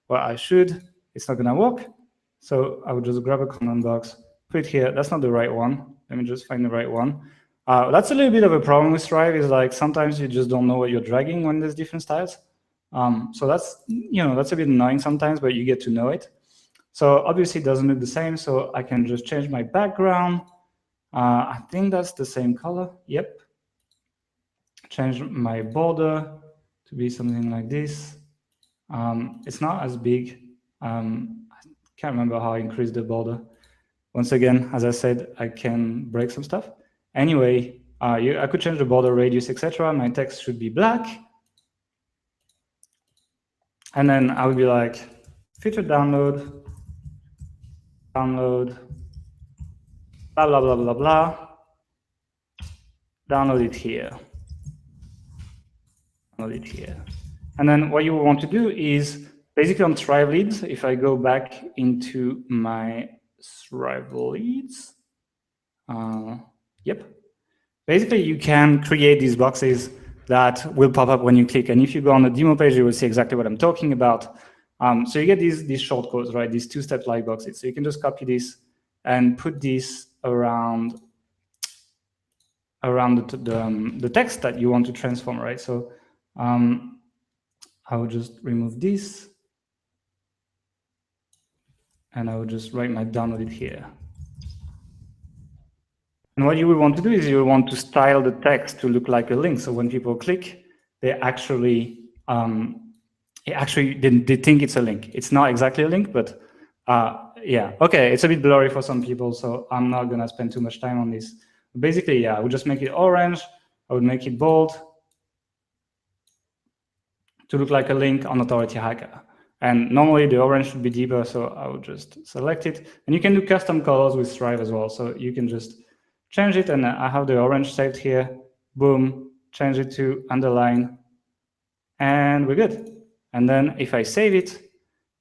where I should, it's not gonna work. So I would just grab a content box, put it here. That's not the right one. Let me just find the right one. That's a little bit of a problem with Thrive, is like sometimes you just don't know what you're dragging when there's different styles. So that's a bit annoying sometimes, but you get to know it. So obviously it doesn't look the same, so I can just change my background. I think that's the same color. Yep. Change my border to be something like this. It's not as big. I can't remember how I increased the border. Once again, as I said, I can break some stuff. Anyway, I could change the border radius, etc. My text should be black. And then I would be like, featured download. download, blah, blah, blah, blah, blah. Download it here. Download it here. And then what you want to do is basically on Thrive Leads, if I go back into my Thrive Leads, yep. Basically, you can create these boxes that will pop up when you click. And if you go on the demo page, you will see exactly what I'm talking about. So you get these shortcodes, right? These two-step like boxes. So you can just copy this and put this around the text that you want to transform, right? So I will just remove this, and I will just write my download it here. And what you will want to do is you will want to style the text to look like a link. So when people click, they actually they think it's a link. It's not exactly a link, but yeah, okay, it's a bit blurry for some people, so I'm not gonna spend too much time on this. Basically, yeah, I would just make it orange. I would make it bold to look like a link on Authority Hacker. And normally the orange should be deeper, so I would just select it. And you can do custom colors with Thrive as well. So you can just change it, and I have the orange saved here. Boom, change it to underline, and we're good. And then if I save it,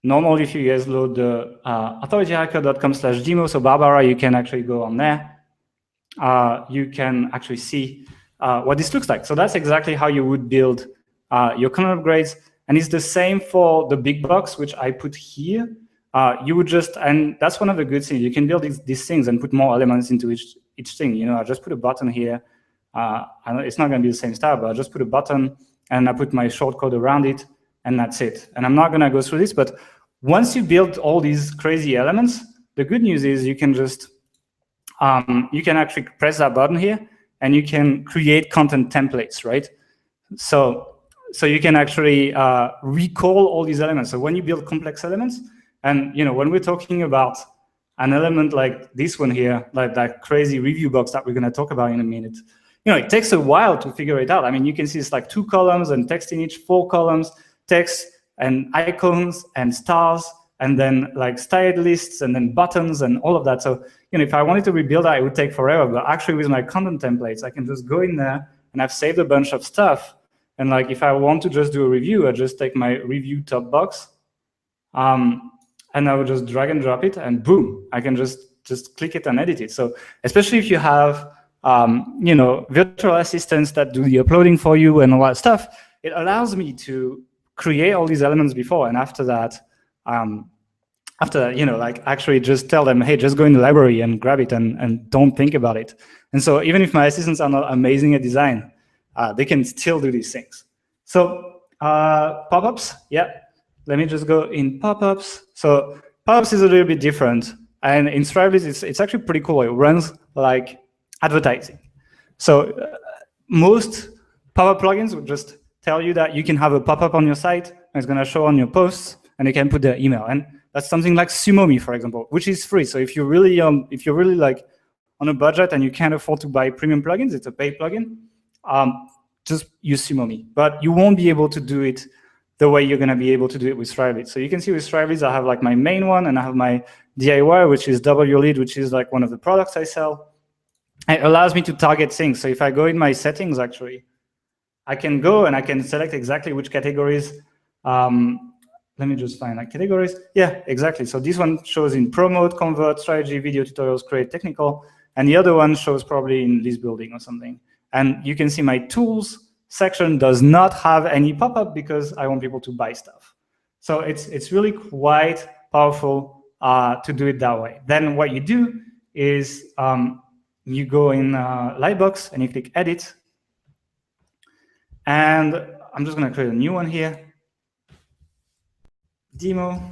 normally if you guys load the authorityhacker.com/demo, so Barbara, you can actually go on there. You can actually see what this looks like. So that's exactly how you would build your content upgrades. And it's the same for the big box, which I put here. You would just, and that's one of the good things, you can build these things and put more elements into each thing. You know, I just put a button here. I know it's not going to be the same style, but I just put a button and I put my shortcode around it, and that's it. And I'm not going to go through this, but once you build all these crazy elements, the good news is you can just, you can actually press that button here and you can create content templates, right? So you can actually recall all these elements. So when you build complex elements, and you know, when we're talking about an element like this one here, like that crazy review box that we're going to talk about in a minute, you know, it takes a while to figure it out. I mean, you can see it's like 2 columns and text in each, 4 columns, text and icons and stars, and then like styled lists and then buttons and all of that. So, you know, if I wanted to rebuild that, it would take forever. But actually with my content templates, I can just go in there and I've saved a bunch of stuff. And like, if I want to just do a review, I just take my review top box, and I would just drag and drop it, and boom, I can just click it and edit it. So especially if you have, you know, virtual assistants that do the uploading for you and all that stuff, it allows me to create all these elements before, and after that, you know, like actually just tell them, hey, just go in the library and grab it and don't think about it. And so even if my assistants are not amazing at design, they can still do these things. So pop-ups, yeah. Let me just go in pop-ups. So pop-ups is a little bit different. And in Thrive Leads, it's actually pretty cool. It runs like advertising. So most pop-up plugins would just tell you that you can have a pop-up on your site, and it's going to show on your posts, and you can put their email. And that's something like Sumomi, for example, which is free. So if you're really like on a budget and you can't afford to buy premium plugins, it's a paid plugin, just use Sumomi. But you won't be able to do it the way you're going to be able to do it with Thrive Leads. So you can see with Thrive Leads, I have like my main one, and I have my DIY, which is WLead, which is like one of the products I sell. It allows me to target things. So if I go in my settings, actually, I can go and I can select exactly which categories. Let me just find like categories. Yeah, exactly. So this one shows in promote, convert, strategy, video tutorials, create, technical, and the other one shows probably in list building or something. And you can see my tools section does not have any pop-up because I want people to buy stuff. So it's really quite powerful to do it that way. Then what you do is you go in Lightbox and you click Edit. And I'm just going to create a new one here. Demo,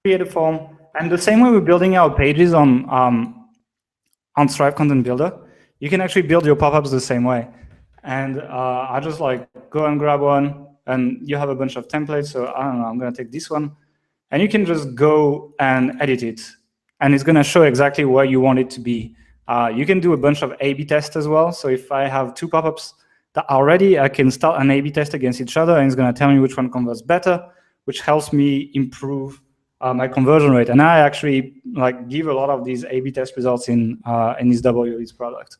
create a form. And the same way we're building our pages on Thrive Content Builder, you can actually build your pop-ups the same way. And I just like go and grab one, and you have a bunch of templates. So I don't know, I'm going to take this one. And you can just go and edit it. And it's going to show exactly where you want it to be. You can do a bunch of A/B tests as well. So if I have 2 pop-ups that are ready, I can start an A/B test against each other, and it's going to tell me which one converts better, which helps me improve my conversion rate. And I actually like give a lot of these A/B test results in this WLeads product.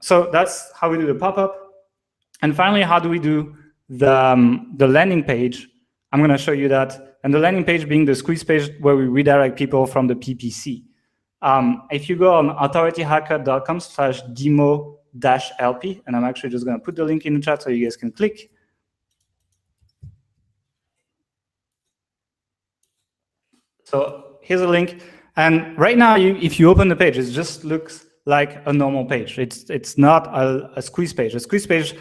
So that's how we do the pop-up. And finally, how do we do the landing page? I'm going to show you that. And the landing page being the squeeze page where we redirect people from the PPC. If you go on authorityhacker.com/demo-lp, and I'm actually just going to put the link in the chat so you guys can click. So here's a link. And right now, if you open the page, it just looks like a normal page. It's not a squeeze page. A squeeze page,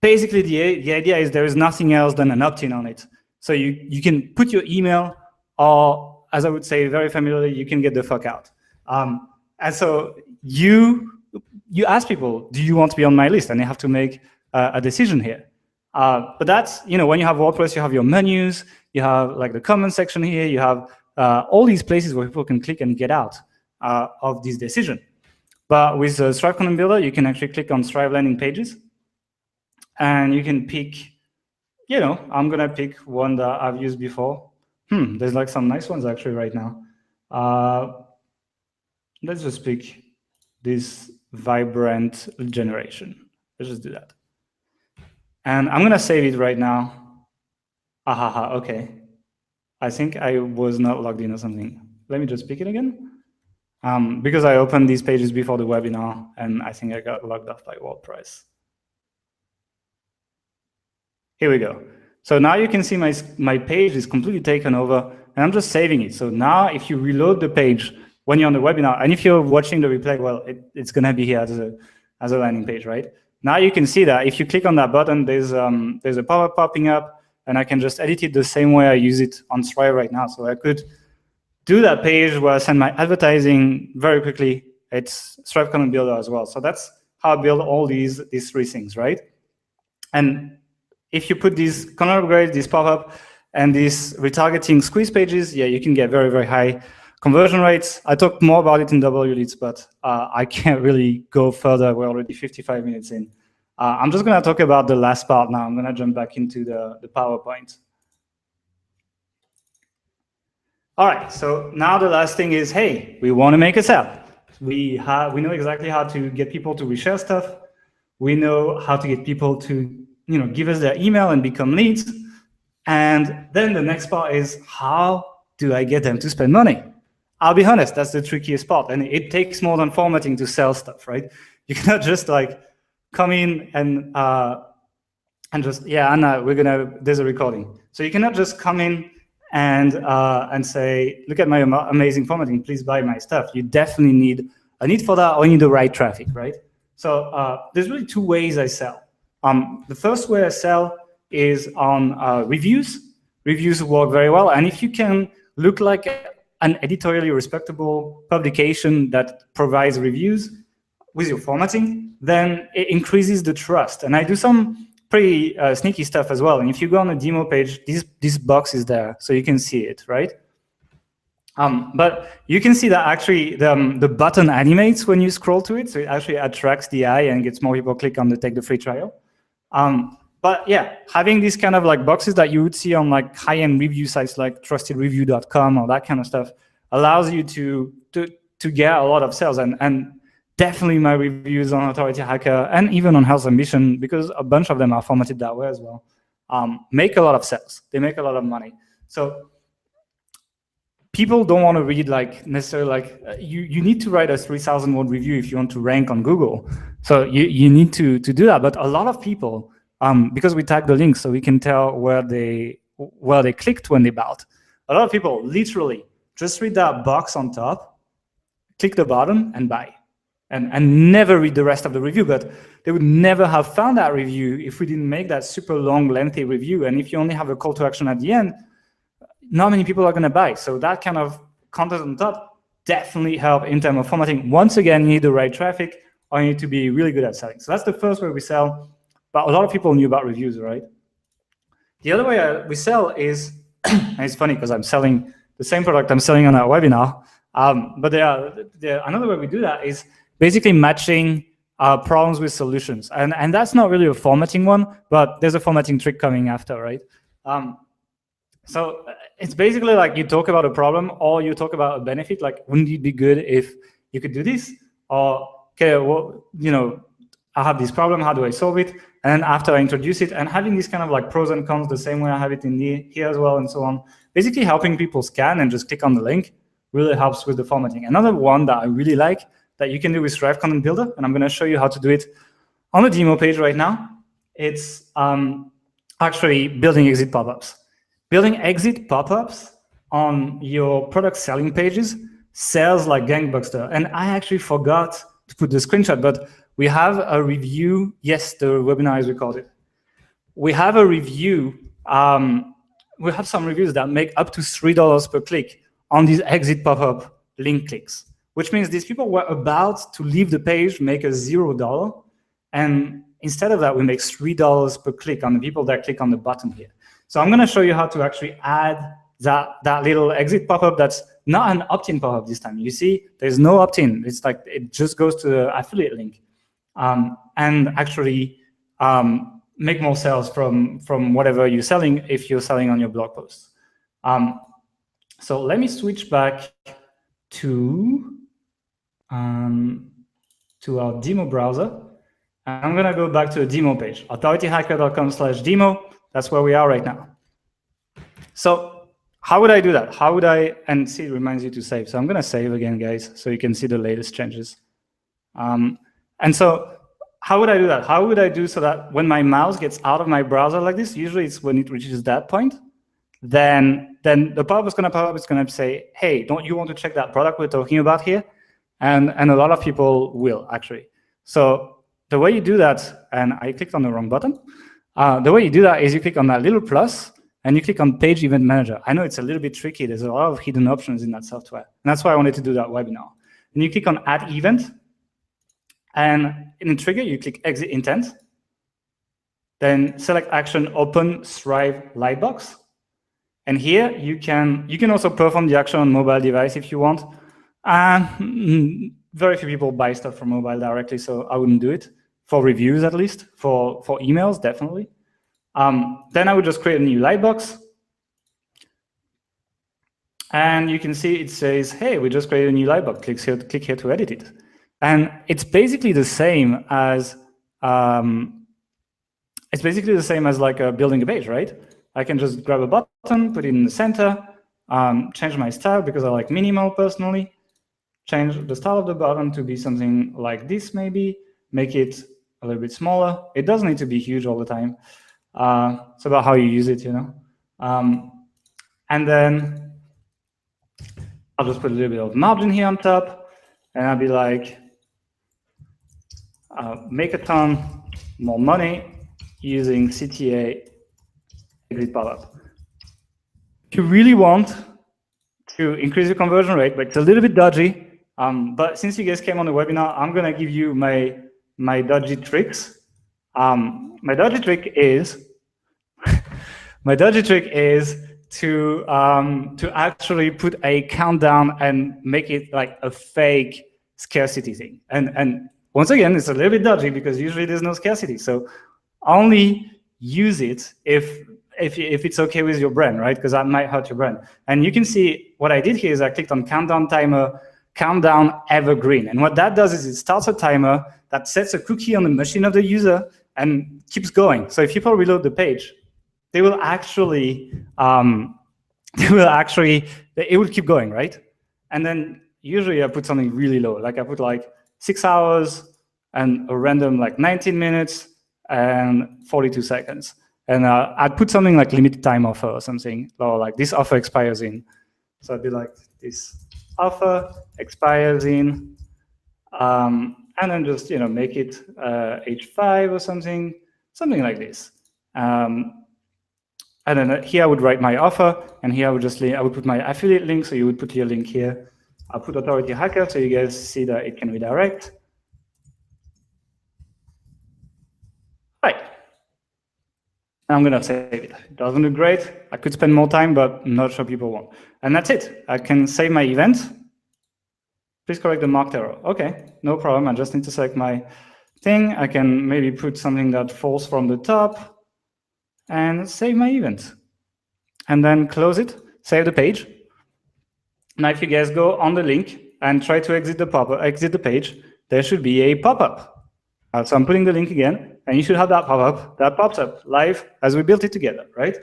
basically the idea is there is nothing else than an opt-in on it. So you can put your email, or as I would say very familiarly, you can get the fuck out. And so you ask people, do you want to be on my list? And you have to make a decision here. But that's, when you have WordPress, you have your menus, you have like the comment section here, you have all these places where people can click and get out of this decision. But with the Strive Content Builder, you can actually click on Strive landing pages, and you can pick, I'm going to pick one that I've used before. There's like some nice ones actually right now. Let's just pick this vibrant generation. Let's just do that. And I'm going to save it right now. Okay. I think I was not logged in or something. Let me just pick it again. Because I opened these pages before the webinar, and I think I got logged off by WordPress. Here we go. So now you can see my page is completely taken over, and I'm just saving it. So now if you reload the page when you're on the webinar, and if you're watching the replay, well, it's going to be here as a landing page, right? Now you can see that if you click on that button, there's a pop-up popping up, and I can just edit it the same way I use it on Strive right now. So I could do that page where I send my advertising very quickly. It's Strive Content Builder as well. So that's how I build all these three things, right? And if you put these content upgrades, this pop-up, and these retargeting squeeze pages, yeah, you can get very, very high conversion rates. I talked more about it in WLeads, but I can't really go further. We're already 55 minutes in. I'm just going to talk about the last part now. I'm going to jump back into the PowerPoint. All right, so now the last thing is, hey, we want to make a sale. We know exactly how to get people to reshare stuff. We know how to get people to give us their email and become leads. And then the next part is, how do I get them to spend money? I'll be honest, that's the trickiest part. And it takes more than formatting to sell stuff, right? You cannot just like come in and just, yeah, Anna, there's a recording. So you cannot just come in and say, look at my amazing formatting, please buy my stuff. You definitely need a need for that, or you need the right traffic, right? So there's really two ways I sell. The first way I sell is on reviews. Reviews work very well. And if you can look like an editorially respectable publication that provides reviews with your formatting, then it increases the trust. And I do some pretty sneaky stuff as well. And if you go on the demo page, this box is there, so you can see it, right? But you can see that actually the button animates when you scroll to it, so it actually attracts the eye and gets more people click on the take the free trial. But yeah, having these kind of like boxes that you would see on like high-end review sites like trustedreview.com or that kind of stuff allows you to get a lot of sales. And definitely my reviews on Authority Hacker and even on Health Ambition, because a bunch of them are formatted that way as well, make a lot of sales. They make a lot of money. So people don't want to read like necessarily like you need to write a 3,000 word review if you want to rank on Google. So you need to do that. But a lot of people, because we tag the links so we can tell where they clicked when they bought. A lot of people literally just read that box on top, click the button and buy, and never read the rest of the review. But they would never have found that review if we didn't make that super long, lengthy review. And if you only have a call to action at the end, not many people are going to buy. So that kind of content on top definitely help in terms of formatting. Once again, you need the right traffic, or you need to be really good at selling. So that's the first way we sell. But a lot of people knew about reviews, right? The other way we sell is, and it's funny because I'm selling the same product I'm selling on our webinar. But another way we do that is basically matching problems with solutions. And that's not really a formatting one, but there's a formatting trick coming after, right? So it's basically like you talk about a problem or you talk about a benefit. Like, wouldn't it be good if you could do this? Or, okay, well, you know, I have this problem, how do I solve it? And after I introduce it, and having this kind of like pros and cons the same way I have it in here as well, and so on. Basically helping people scan and just click on the link really helps with the formatting. Another one that I really like that you can do with Stripe Content Builder, and I'm going to show you how to do it on the demo page right now. It's actually building exit pop-ups. Building exit pop-ups on your product selling pages sells like gangbuster. And I actually forgot to put the screenshot, but we have a review. Yes, the webinar is recorded. We have a review. We have some reviews that make up to $3 per click on these exit pop-up link clicks, which means these people were about to leave the page, make a $0, and instead of that, we make $3 per click on the people that click on the button here. So I'm going to show you how to actually add that little exit pop-up that's not an opt-in pop-up this time. You see, there's no opt-in. It's like it just goes to the affiliate link, and actually make more sales from whatever you're selling if you're selling on your blog posts. So let me switch back to our demo browser. And I'm going to go back to the demo page, authorityhacker.com/demo. That's where we are right now. So how would I do that? How would I, and see, it reminds you to save. So I'm going to save again, guys, so you can see the latest changes. And so how would I do that? How would I do so that when my mouse gets out of my browser like this, usually it's when it reaches that point, then the pop-up is going to pop up. It's going to say, hey, don't you want to check that product we're talking about here? And a lot of people will, actually. So the way you do that, and I clicked on the wrong button, the way you do that is you click on that little plus, and you click on Page Event Manager. I know it's a little bit tricky. There's a lot of hidden options in that software. And that's why I wanted to do that webinar. And you click on Add Event, and in Trigger, you click Exit Intent. Then select Action Open Stripe Lightbox. And here you can also perform the action on mobile device if you want. Very few people buy stuff from mobile directly, so I wouldn't do it. For reviews, at least. For emails, definitely. Then I would just create a new lightbox. And you can see it says, hey, we just created a new lightbox. Click here to edit it. And it's basically the same as like building a page, right? I can just grab a button, put it in the center, change my style because I like minimal personally, change the style of the button to be something like this maybe, make it a little bit smaller. It doesn't need to be huge all the time. It's about how you use it, you know. And then I'll just put a little bit of margin here on top, and I'll be like, make a ton more money using CTA exit pop-up. If you really want to increase your conversion rate, but it's a little bit dodgy, but since you guys came on the webinar, I'm going to give you my dodgy tricks. My dodgy trick is to actually put a countdown and make it like a fake scarcity thing. And once again, it's a little bit dodgy because usually there's no scarcity. So only use it if it's okay with your brand, right? Because that might hurt your brand. And you can see what I did here is I clicked on countdown timer, countdown evergreen. And what that does is it starts a timer that sets a cookie on the machine of the user and keeps going. So if people reload the page, it will keep going, right? And then usually I put something really low, like I put like 6 hours and a random like 19 minutes and 42 seconds. And I'd put something like limited time offer or something, or like this offer expires in. So I'd be like, this offer expires in, and then just make it H5 or something like this. And then here I would write my offer, and here I would put my affiliate link. So you would put your link here. I'll put Authority Hacker so you guys see that it can redirect. Right. And I'm going to save it. It doesn't look great. I could spend more time, but I'm not sure people want. And that's it. I can save my event. Please correct the marked error. OK, no problem. I just need to select my thing. I can maybe put something that falls from the top and save my event. and then close it, save the page. Now, if you guys go on the link and try to exit the page, there should be a pop-up. So I'm putting the link again, and you should have that pop-up that pops up live as we built it together, right?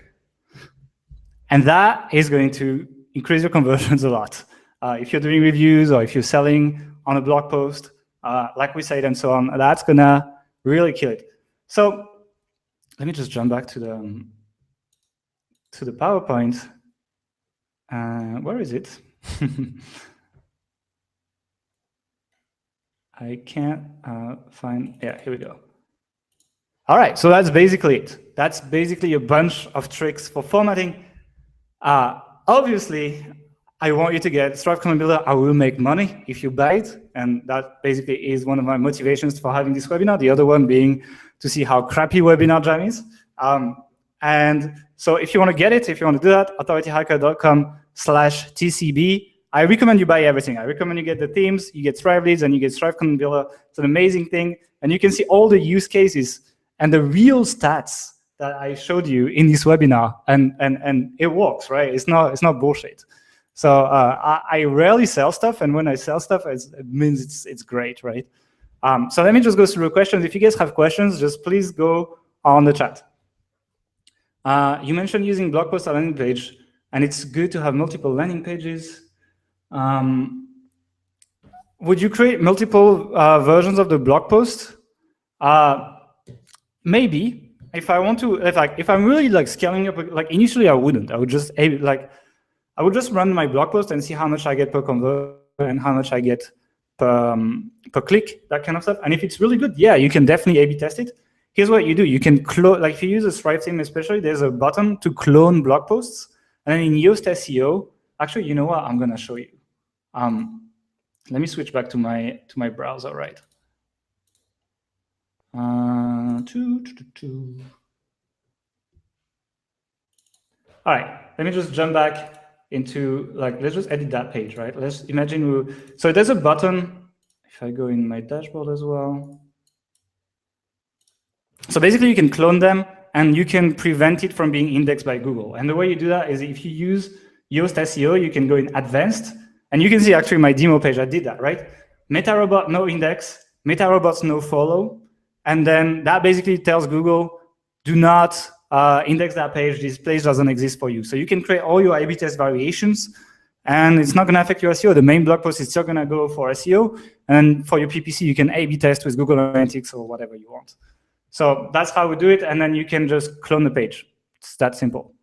And that is going to increase your conversions a lot. If you're doing reviews or if you're selling on a blog post, like we said, and so on, that's gonna really kill it. So let me just jump back to the PowerPoint. Where is it? I can't find, yeah, here we go. All right, so that's basically it. That's basically a bunch of tricks for formatting. Obviously, I want you to get Stripe Content Builder. I will make money if you buy it, and that basically is one of my motivations for having this webinar. The other one being to see how crappy Webinar Jam is. And so if you want to get it, if you want to do that, authorityhacker.com/TCB. I recommend you buy everything. I recommend you get the themes, you get Stripe Leads, and you get Stripe Content Builder. It's an amazing thing. And you can see all the use cases and the real stats that I showed you in this webinar, and it works, right? It's not bullshit. So I rarely sell stuff, and when I sell stuff, it means it's great, right? So let me just go through the questions. If you guys have questions, just please go on the chat. You mentioned using blog post or landing page, and it's good to have multiple landing pages. Would you create multiple versions of the blog post? Maybe. If I want to, if I'm really like scaling up, like initially I wouldn't. I would just run my blog post and see how much I get per convert and how much I get per click, that kind of stuff. And if it's really good, yeah, you can definitely A/B test it. Here's what you do: you can clone, like if you use a Stripe theme, especially, there's a button to clone blog posts. And then in Yoast SEO, actually, you know what? I'm gonna show you. Let me switch back to my browser, right? All right, let me just jump back into, like, let's just edit that page, right? Let's imagine so there's a button. If I go in my dashboard as well. So basically you can clone them and you can prevent it from being indexed by Google. And the way you do that is if you use Yoast SEO, you can go in advanced, and you can see actually my demo page, I did that, right? Meta robot, no index, meta robots, no follow. And then that basically tells Google, do not index that page. This page doesn't exist for you. So you can create all your A/B test variations, and it's not going to affect your SEO. The main blog post is still going to go for SEO. And for your PPC, you can A/B test with Google Analytics or whatever you want. So that's how we do it. And then you can just clone the page. It's that simple.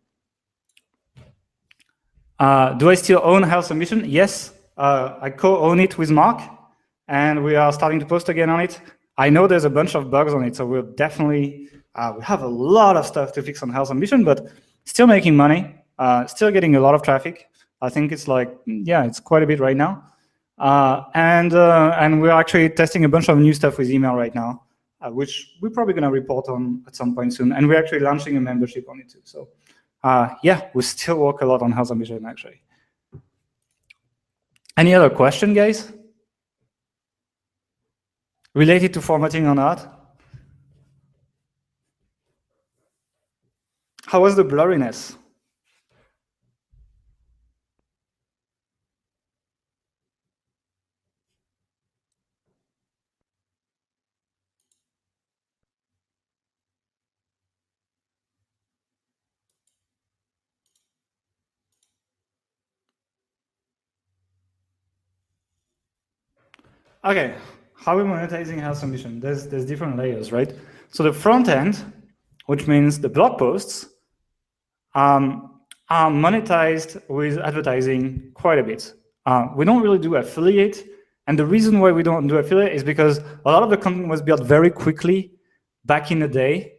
Do I still own Health Ambition? Yes. I co-own it with Mark, and we are starting to post again on it. I know there's a bunch of bugs on it, so we'll definitely, we have a lot of stuff to fix on Health Ambition, but still making money, still getting a lot of traffic. I think it's like, yeah, it's quite a bit right now. And we're actually testing a bunch of new stuff with email right now, which we're probably going to report on at some point soon. And we're actually launching a membership on it too. So yeah, we still work a lot on Health Ambition actually. Any other question, guys? Related to formatting or not? How was the blurriness? Okay, how are we monetizing Health Ambition? There's different layers, right? So the front end, which means the blog posts, are monetized with advertising quite a bit. We don't really do affiliate, and the reason why we don't do affiliate is because a lot of the content was built very quickly back in the day.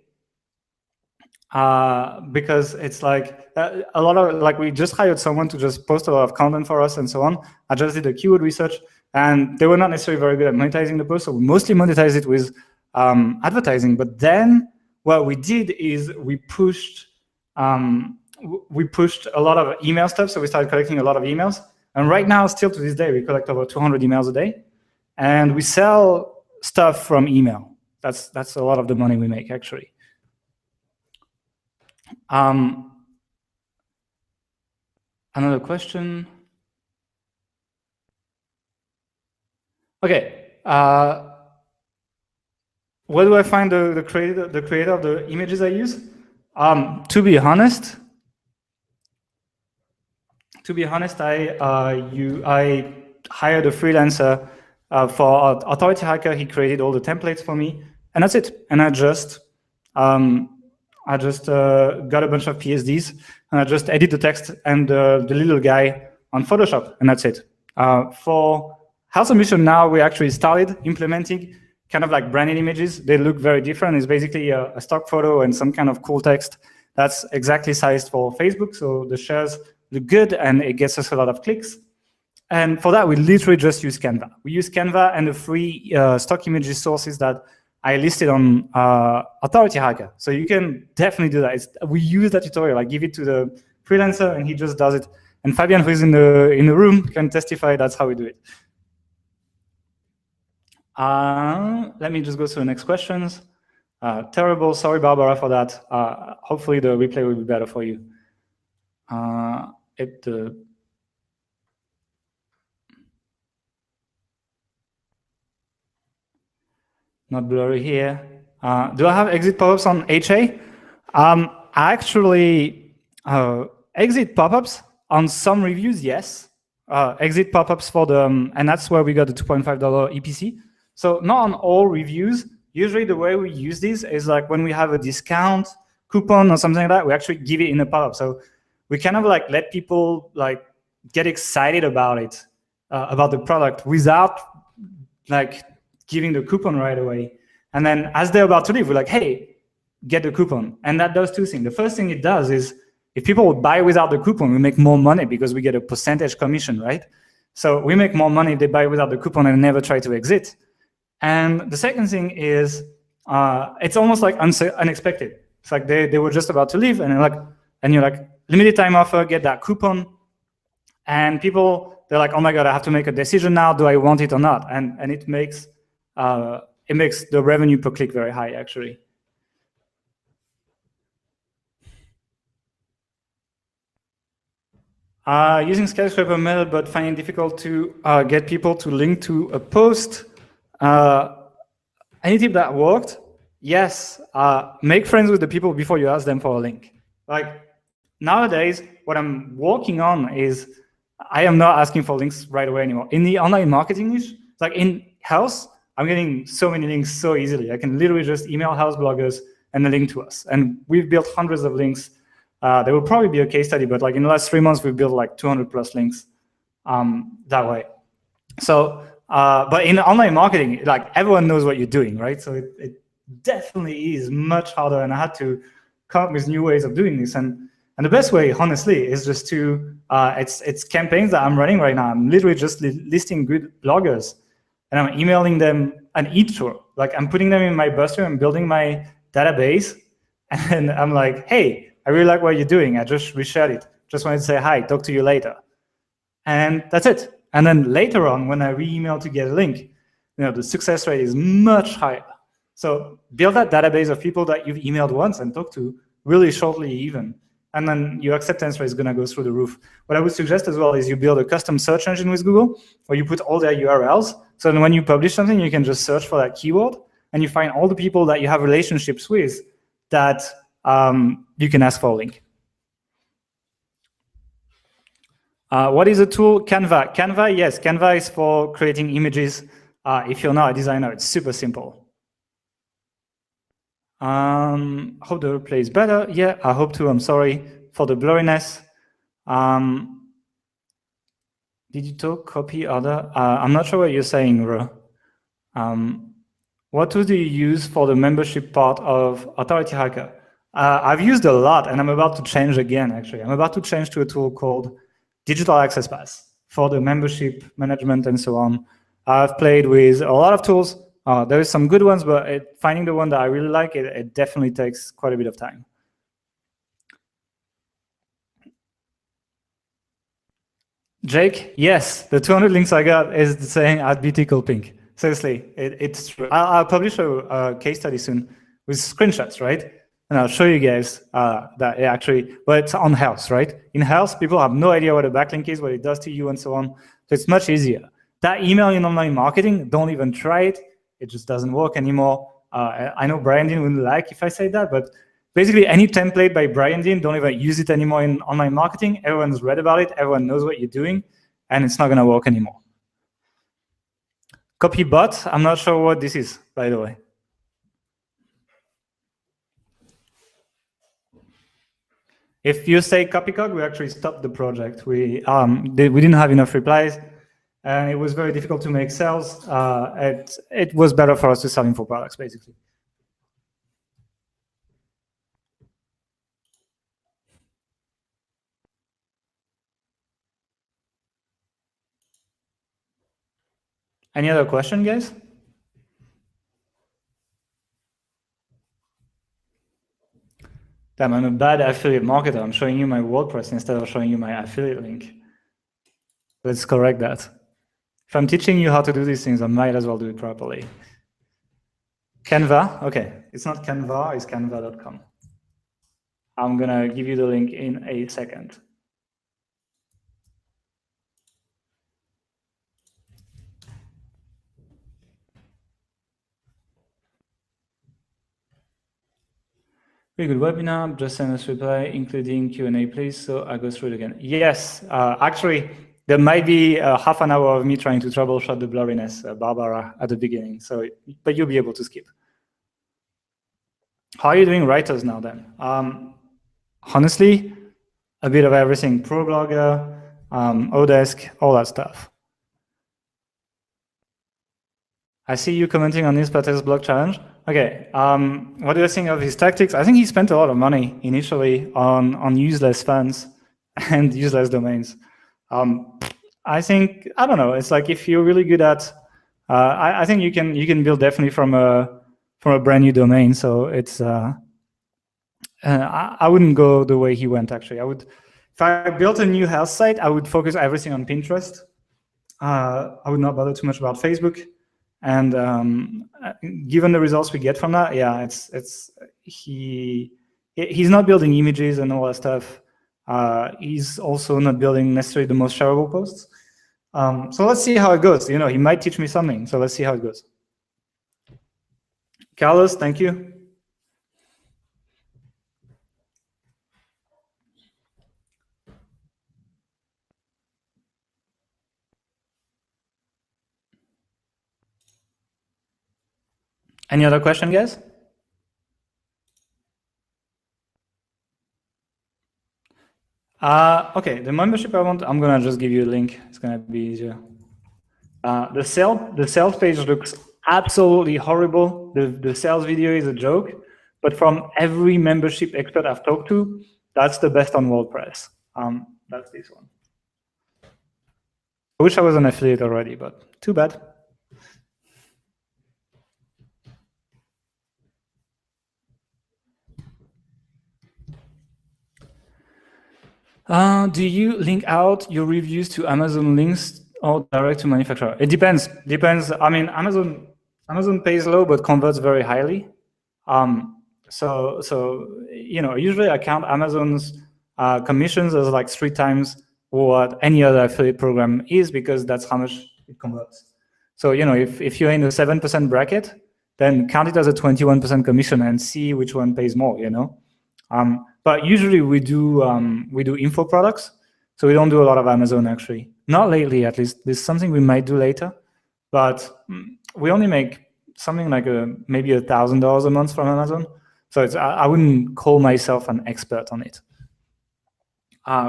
Because it's like a lot of, like, we just hired someone to just post a lot of content for us and so on. I just did the keyword research, and they were not necessarily very good at monetizing the post, so we mostly monetized it with advertising. But then what we did is we pushed a lot of email stuff, so we started collecting a lot of emails. And right now, still to this day, we collect over 200 emails a day, and we sell stuff from email. That's a lot of the money we make, actually. Another question. Okay. Where do I find the creator of the images I use? To be honest, I hired a freelancer for Authority Hacker. He created all the templates for me, and that's it. And I just got a bunch of PSDs, and I just edit the text and the little guy on Photoshop, and that's it. For House of Mission now, we actually started implementing kind of like branded images. They look very different. It's basically a stock photo and some kind of cool text that's exactly sized for Facebook. So the shares look good and it gets us a lot of clicks. And for that, we literally just use Canva. We use Canva and the free stock images sources that I listed on Authority Hacker. So you can definitely do that. We use that tutorial. I give it to the freelancer and he just does it. And Fabian, who is in the room, can testify that's how we do it. Let me just go to the next questions. Terrible, sorry Barbara for that. Hopefully the replay will be better for you. Not blurry here. Do I have exit pop-ups on HA? Actually, exit pop-ups on some reviews, yes. Exit pop-ups for the, and that's where we got the $2.5 EPC. So not on all reviews. Usually the way we use this is like when we have a discount coupon or something like that, we actually give it in a pop-up. So we kind of like let people like get excited about it, about the product without like giving the coupon right away. And then as they're about to leave, we're like, hey, get the coupon. And that does two things. The first thing it does is if people would buy without the coupon, we make more money because we get a percentage commission, right? So we make more money if they buy without the coupon and never try to exit. And the second thing is, it's almost like unexpected. It's like they were just about to leave, and you're like, limited time offer, get that coupon, and people, they're like, oh my god, I have to make a decision now. Do I want it or not? And it makes the revenue per click very high, actually. Using skyscraper method, but finding it difficult to get people to link to a post. Any tip that worked? Yes. Make friends with the people before you ask them for a link. Like nowadays, what I'm working on is I am not asking for links right away anymore. In the online marketing niche, like in House, I'm getting so many links so easily. I can literally just email House bloggers and a link to us. And we've built hundreds of links. There will probably be a case study, but like in the last 3 months, we've built like 200 plus links that way. So, but in online marketing, like everyone knows what you're doing, right? So it definitely is much harder, and I had to come up with new ways of doing this. And the best way, honestly, is just to, it's campaigns that I'm running right now. I'm literally just listing good bloggers, and I'm emailing them an intro. Like I'm putting them in my Buster and building my database, and I'm like, hey, I really like what you're doing. I just reshared it. Just wanted to say hi, talk to you later. And that's it. And then later on, when I re-email to get a link, the success rate is much higher. So build that database of people that you've emailed once and talked to really shortly even. And then your acceptance rate is going to go through the roof. What I would suggest as well is you build a custom search engine with Google where you put all their URLs. So then when you publish something, you can just search for that keyword and you find all the people that you have relationships with that you can ask for a link. What is the tool? Canva. Canva, yes, Canva is for creating images. If you're not a designer, it's super simple. Hope the replay is better. Yeah, I hope to. I'm sorry for the blurriness. Did you talk copy other? I'm not sure what you're saying, Ro. What tool do you use for the membership part of Authority Hacker? I've used a lot, and I'm about to change again, actually. I'm about to change to a tool called Digital Access Pass for the membership management and so on. I've played with a lot of tools. There is some good ones, but finding the one that I really like, it definitely takes quite a bit of time. Jake, yes, the 200 links I got is saying at BTCoolPink. Seriously, it's true. I'll publish a case study soon with screenshots, right? And I'll show you guys that it actually, but it's on health, right? In health, people have no idea what a backlink is, what it does to you, and so on. So it's much easier. That email in online marketing, don't even try it. It just doesn't work anymore. I know Brian Dean wouldn't like if I say that, but basically any template by Brian Dean, don't even use it anymore in online marketing. Everyone's read about it. Everyone knows what you're doing, and it's not going to work anymore. Copybot, I'm not sure what this is, by the way. If you say copycog, we actually stopped the project. We didn't have enough replies, and it was very difficult to make sales. It was better for us to sell info products, basically. Any other question, guys? Damn, I'm a bad affiliate marketer. I'm showing you my WordPress instead of showing you my affiliate link. Let's correct that. If I'm teaching you how to do these things, I might as well do it properly. Canva, okay. It's not Canva, it's canva.com. I'm gonna give you the link in a second. Very good webinar. Just send us reply, including Q&A, please. So I go through it again. Yes, actually, there might be half an hour of me trying to troubleshoot the blurriness, Barbara, at the beginning. So, but you'll be able to skip. How are you doing writers now then? Honestly, a bit of everything. ProBlogger, Odesk, all that stuff. I see you commenting on this Plateau's blog challenge. Okay, what do you think of his tactics? I think he spent a lot of money initially on useless fans and useless domains. I think, I don't know, it's like if you're really good at, I think you can build definitely from a brand new domain. So it's, I wouldn't go the way he went actually. If I built a new health site, I would focus everything on Pinterest. I would not bother too much about Facebook. And given the results we get from that, yeah, he's not building images and all that stuff. He's also not building necessarily the most shareable posts. So let's see how it goes. You know, he might teach me something. So let's see how it goes. Carlos, thank you. Any other question, guys? Okay, the membership I'm gonna just give you a link. It's gonna be easier. The sales page looks absolutely horrible. The sales video is a joke, but from every membership expert I've talked to, that's the best on WordPress. That's this one. I wish I was an affiliate already, but too bad. Do you link out your reviews to Amazon links or direct to manufacturer? It depends. I mean, Amazon pays low but converts very highly. So you know, usually I count Amazon's commissions as like 3 times what any other affiliate program is, because that's how much it converts. So you know, if you're in the 7% bracket, then count it as a 21% commission and see which one pays more. You know. But usually we do info products, so we don't do a lot of Amazon actually. Not lately, at least. This is something we might do later, but we only make something like maybe $1,000 a month from Amazon. So I wouldn't call myself an expert on it.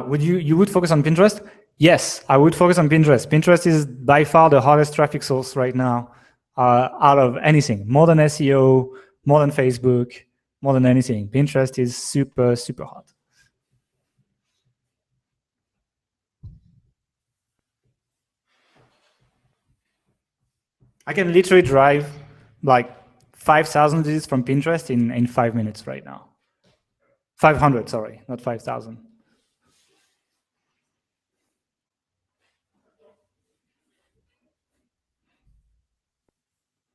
Would you would focus on Pinterest? Yes, I would focus on Pinterest. Pinterest is by far the hardest traffic source right now out of anything, more than SEO, more than Facebook. More than anything, Pinterest is super, super hot. I can literally drive like 5,000 visits from Pinterest in 5 minutes right now. 500, sorry, not 5,000.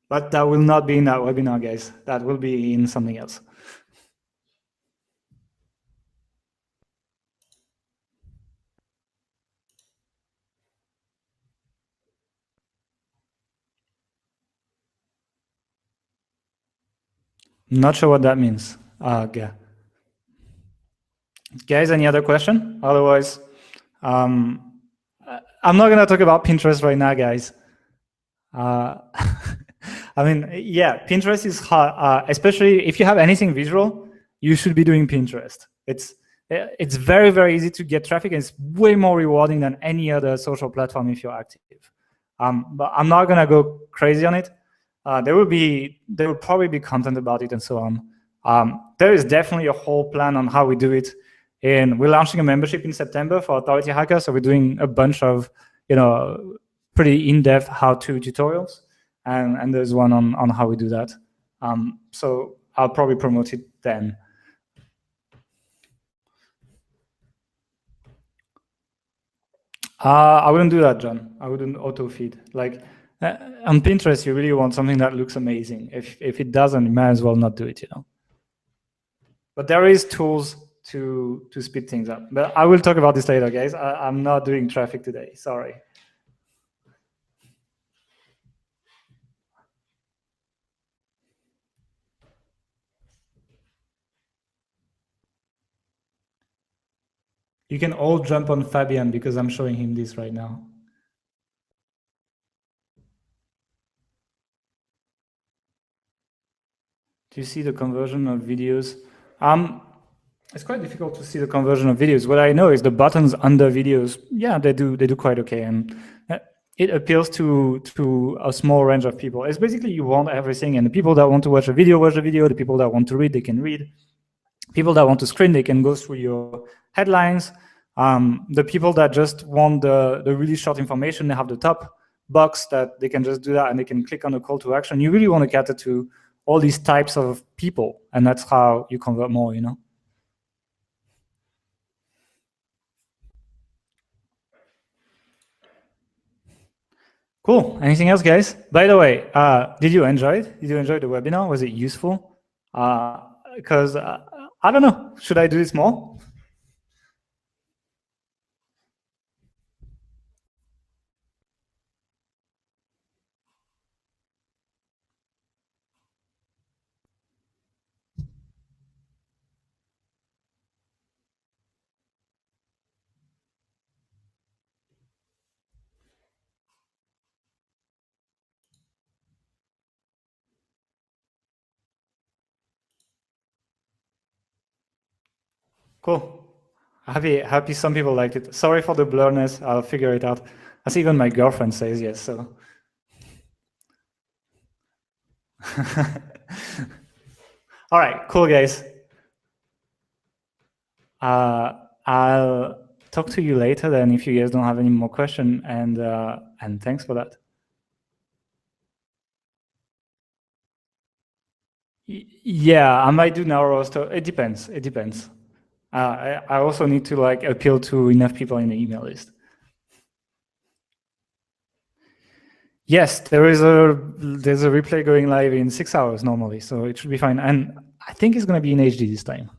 But that will not be in that webinar, guys. That will be in something else. Not sure what that means. Yeah. Guys, any other question? Otherwise, I'm not going to talk about Pinterest right now, guys. I mean, yeah, Pinterest is hard, especially if you have anything visual, you should be doing Pinterest. It's very, very easy to get traffic, and it's way more rewarding than any other social platform if you're active. But I'm not gonna go crazy on it. There will probably be content about it and so on. There is definitely a whole plan on how we do it. And we're launching a membership in September for Authority Hacker, so we're doing a bunch of, pretty in-depth how-to tutorials, and there's one on how we do that. So I'll probably promote it then. I wouldn't do that, John. I wouldn't auto-feed. Like on Pinterest, you really want something that looks amazing. If it doesn't, you might as well not do it, But there is tools to speed things up. But I will talk about this later, guys. I'm not doing traffic today. Sorry. You can all jump on Fabian because I'm showing him this right now. Do you see the conversion of videos? It's quite difficult to see the conversion of videos. What I know is the buttons under videos, yeah, they do quite okay, and it appeals to a small range of people. It's basically you want everything, and the people that want to watch a video watch the video. The people that want to read, they can read. People that want to screen, they can go through your headlines. The people that just want the really short information, they have the top box that they can just do that, and they can click on the call to action. You really want to cater to all these types of people, and that's how you convert more, Cool. Anything else, guys? By the way, did you enjoy it? Did you enjoy the webinar? Was it useful? Because I don't know. Should I do this more? Cool. Happy some people liked it. Sorry for the blurriness. I'll figure it out. As even my girlfriend says yes, so. All right, cool, guys. I'll talk to you later then if you guys don't have any more questions, and thanks for that. Yeah, I might do narrow roster. It depends. It depends. I also need to appeal to enough people in the email list. Yes, there's a replay going live in 6 hours normally, so it should be fine. And I think it's going to be in HD this time.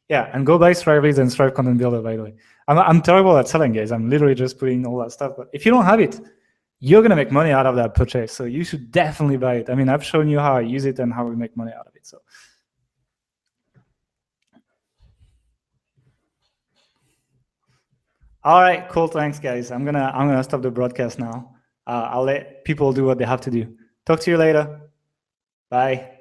Yeah, and go buy Striveleads and Strive Content Builder, by the way. I'm terrible at selling, guys. I'm literally just putting all that stuff. But if you don't have it, you're going to make money out of that purchase. So you should definitely buy it. I mean, I've shown you how I use it and how we make money out of it. So. All right, cool. Thanks, guys. I'm gonna stop the broadcast now. I'll let people do what they have to do. Talk to you later. Bye.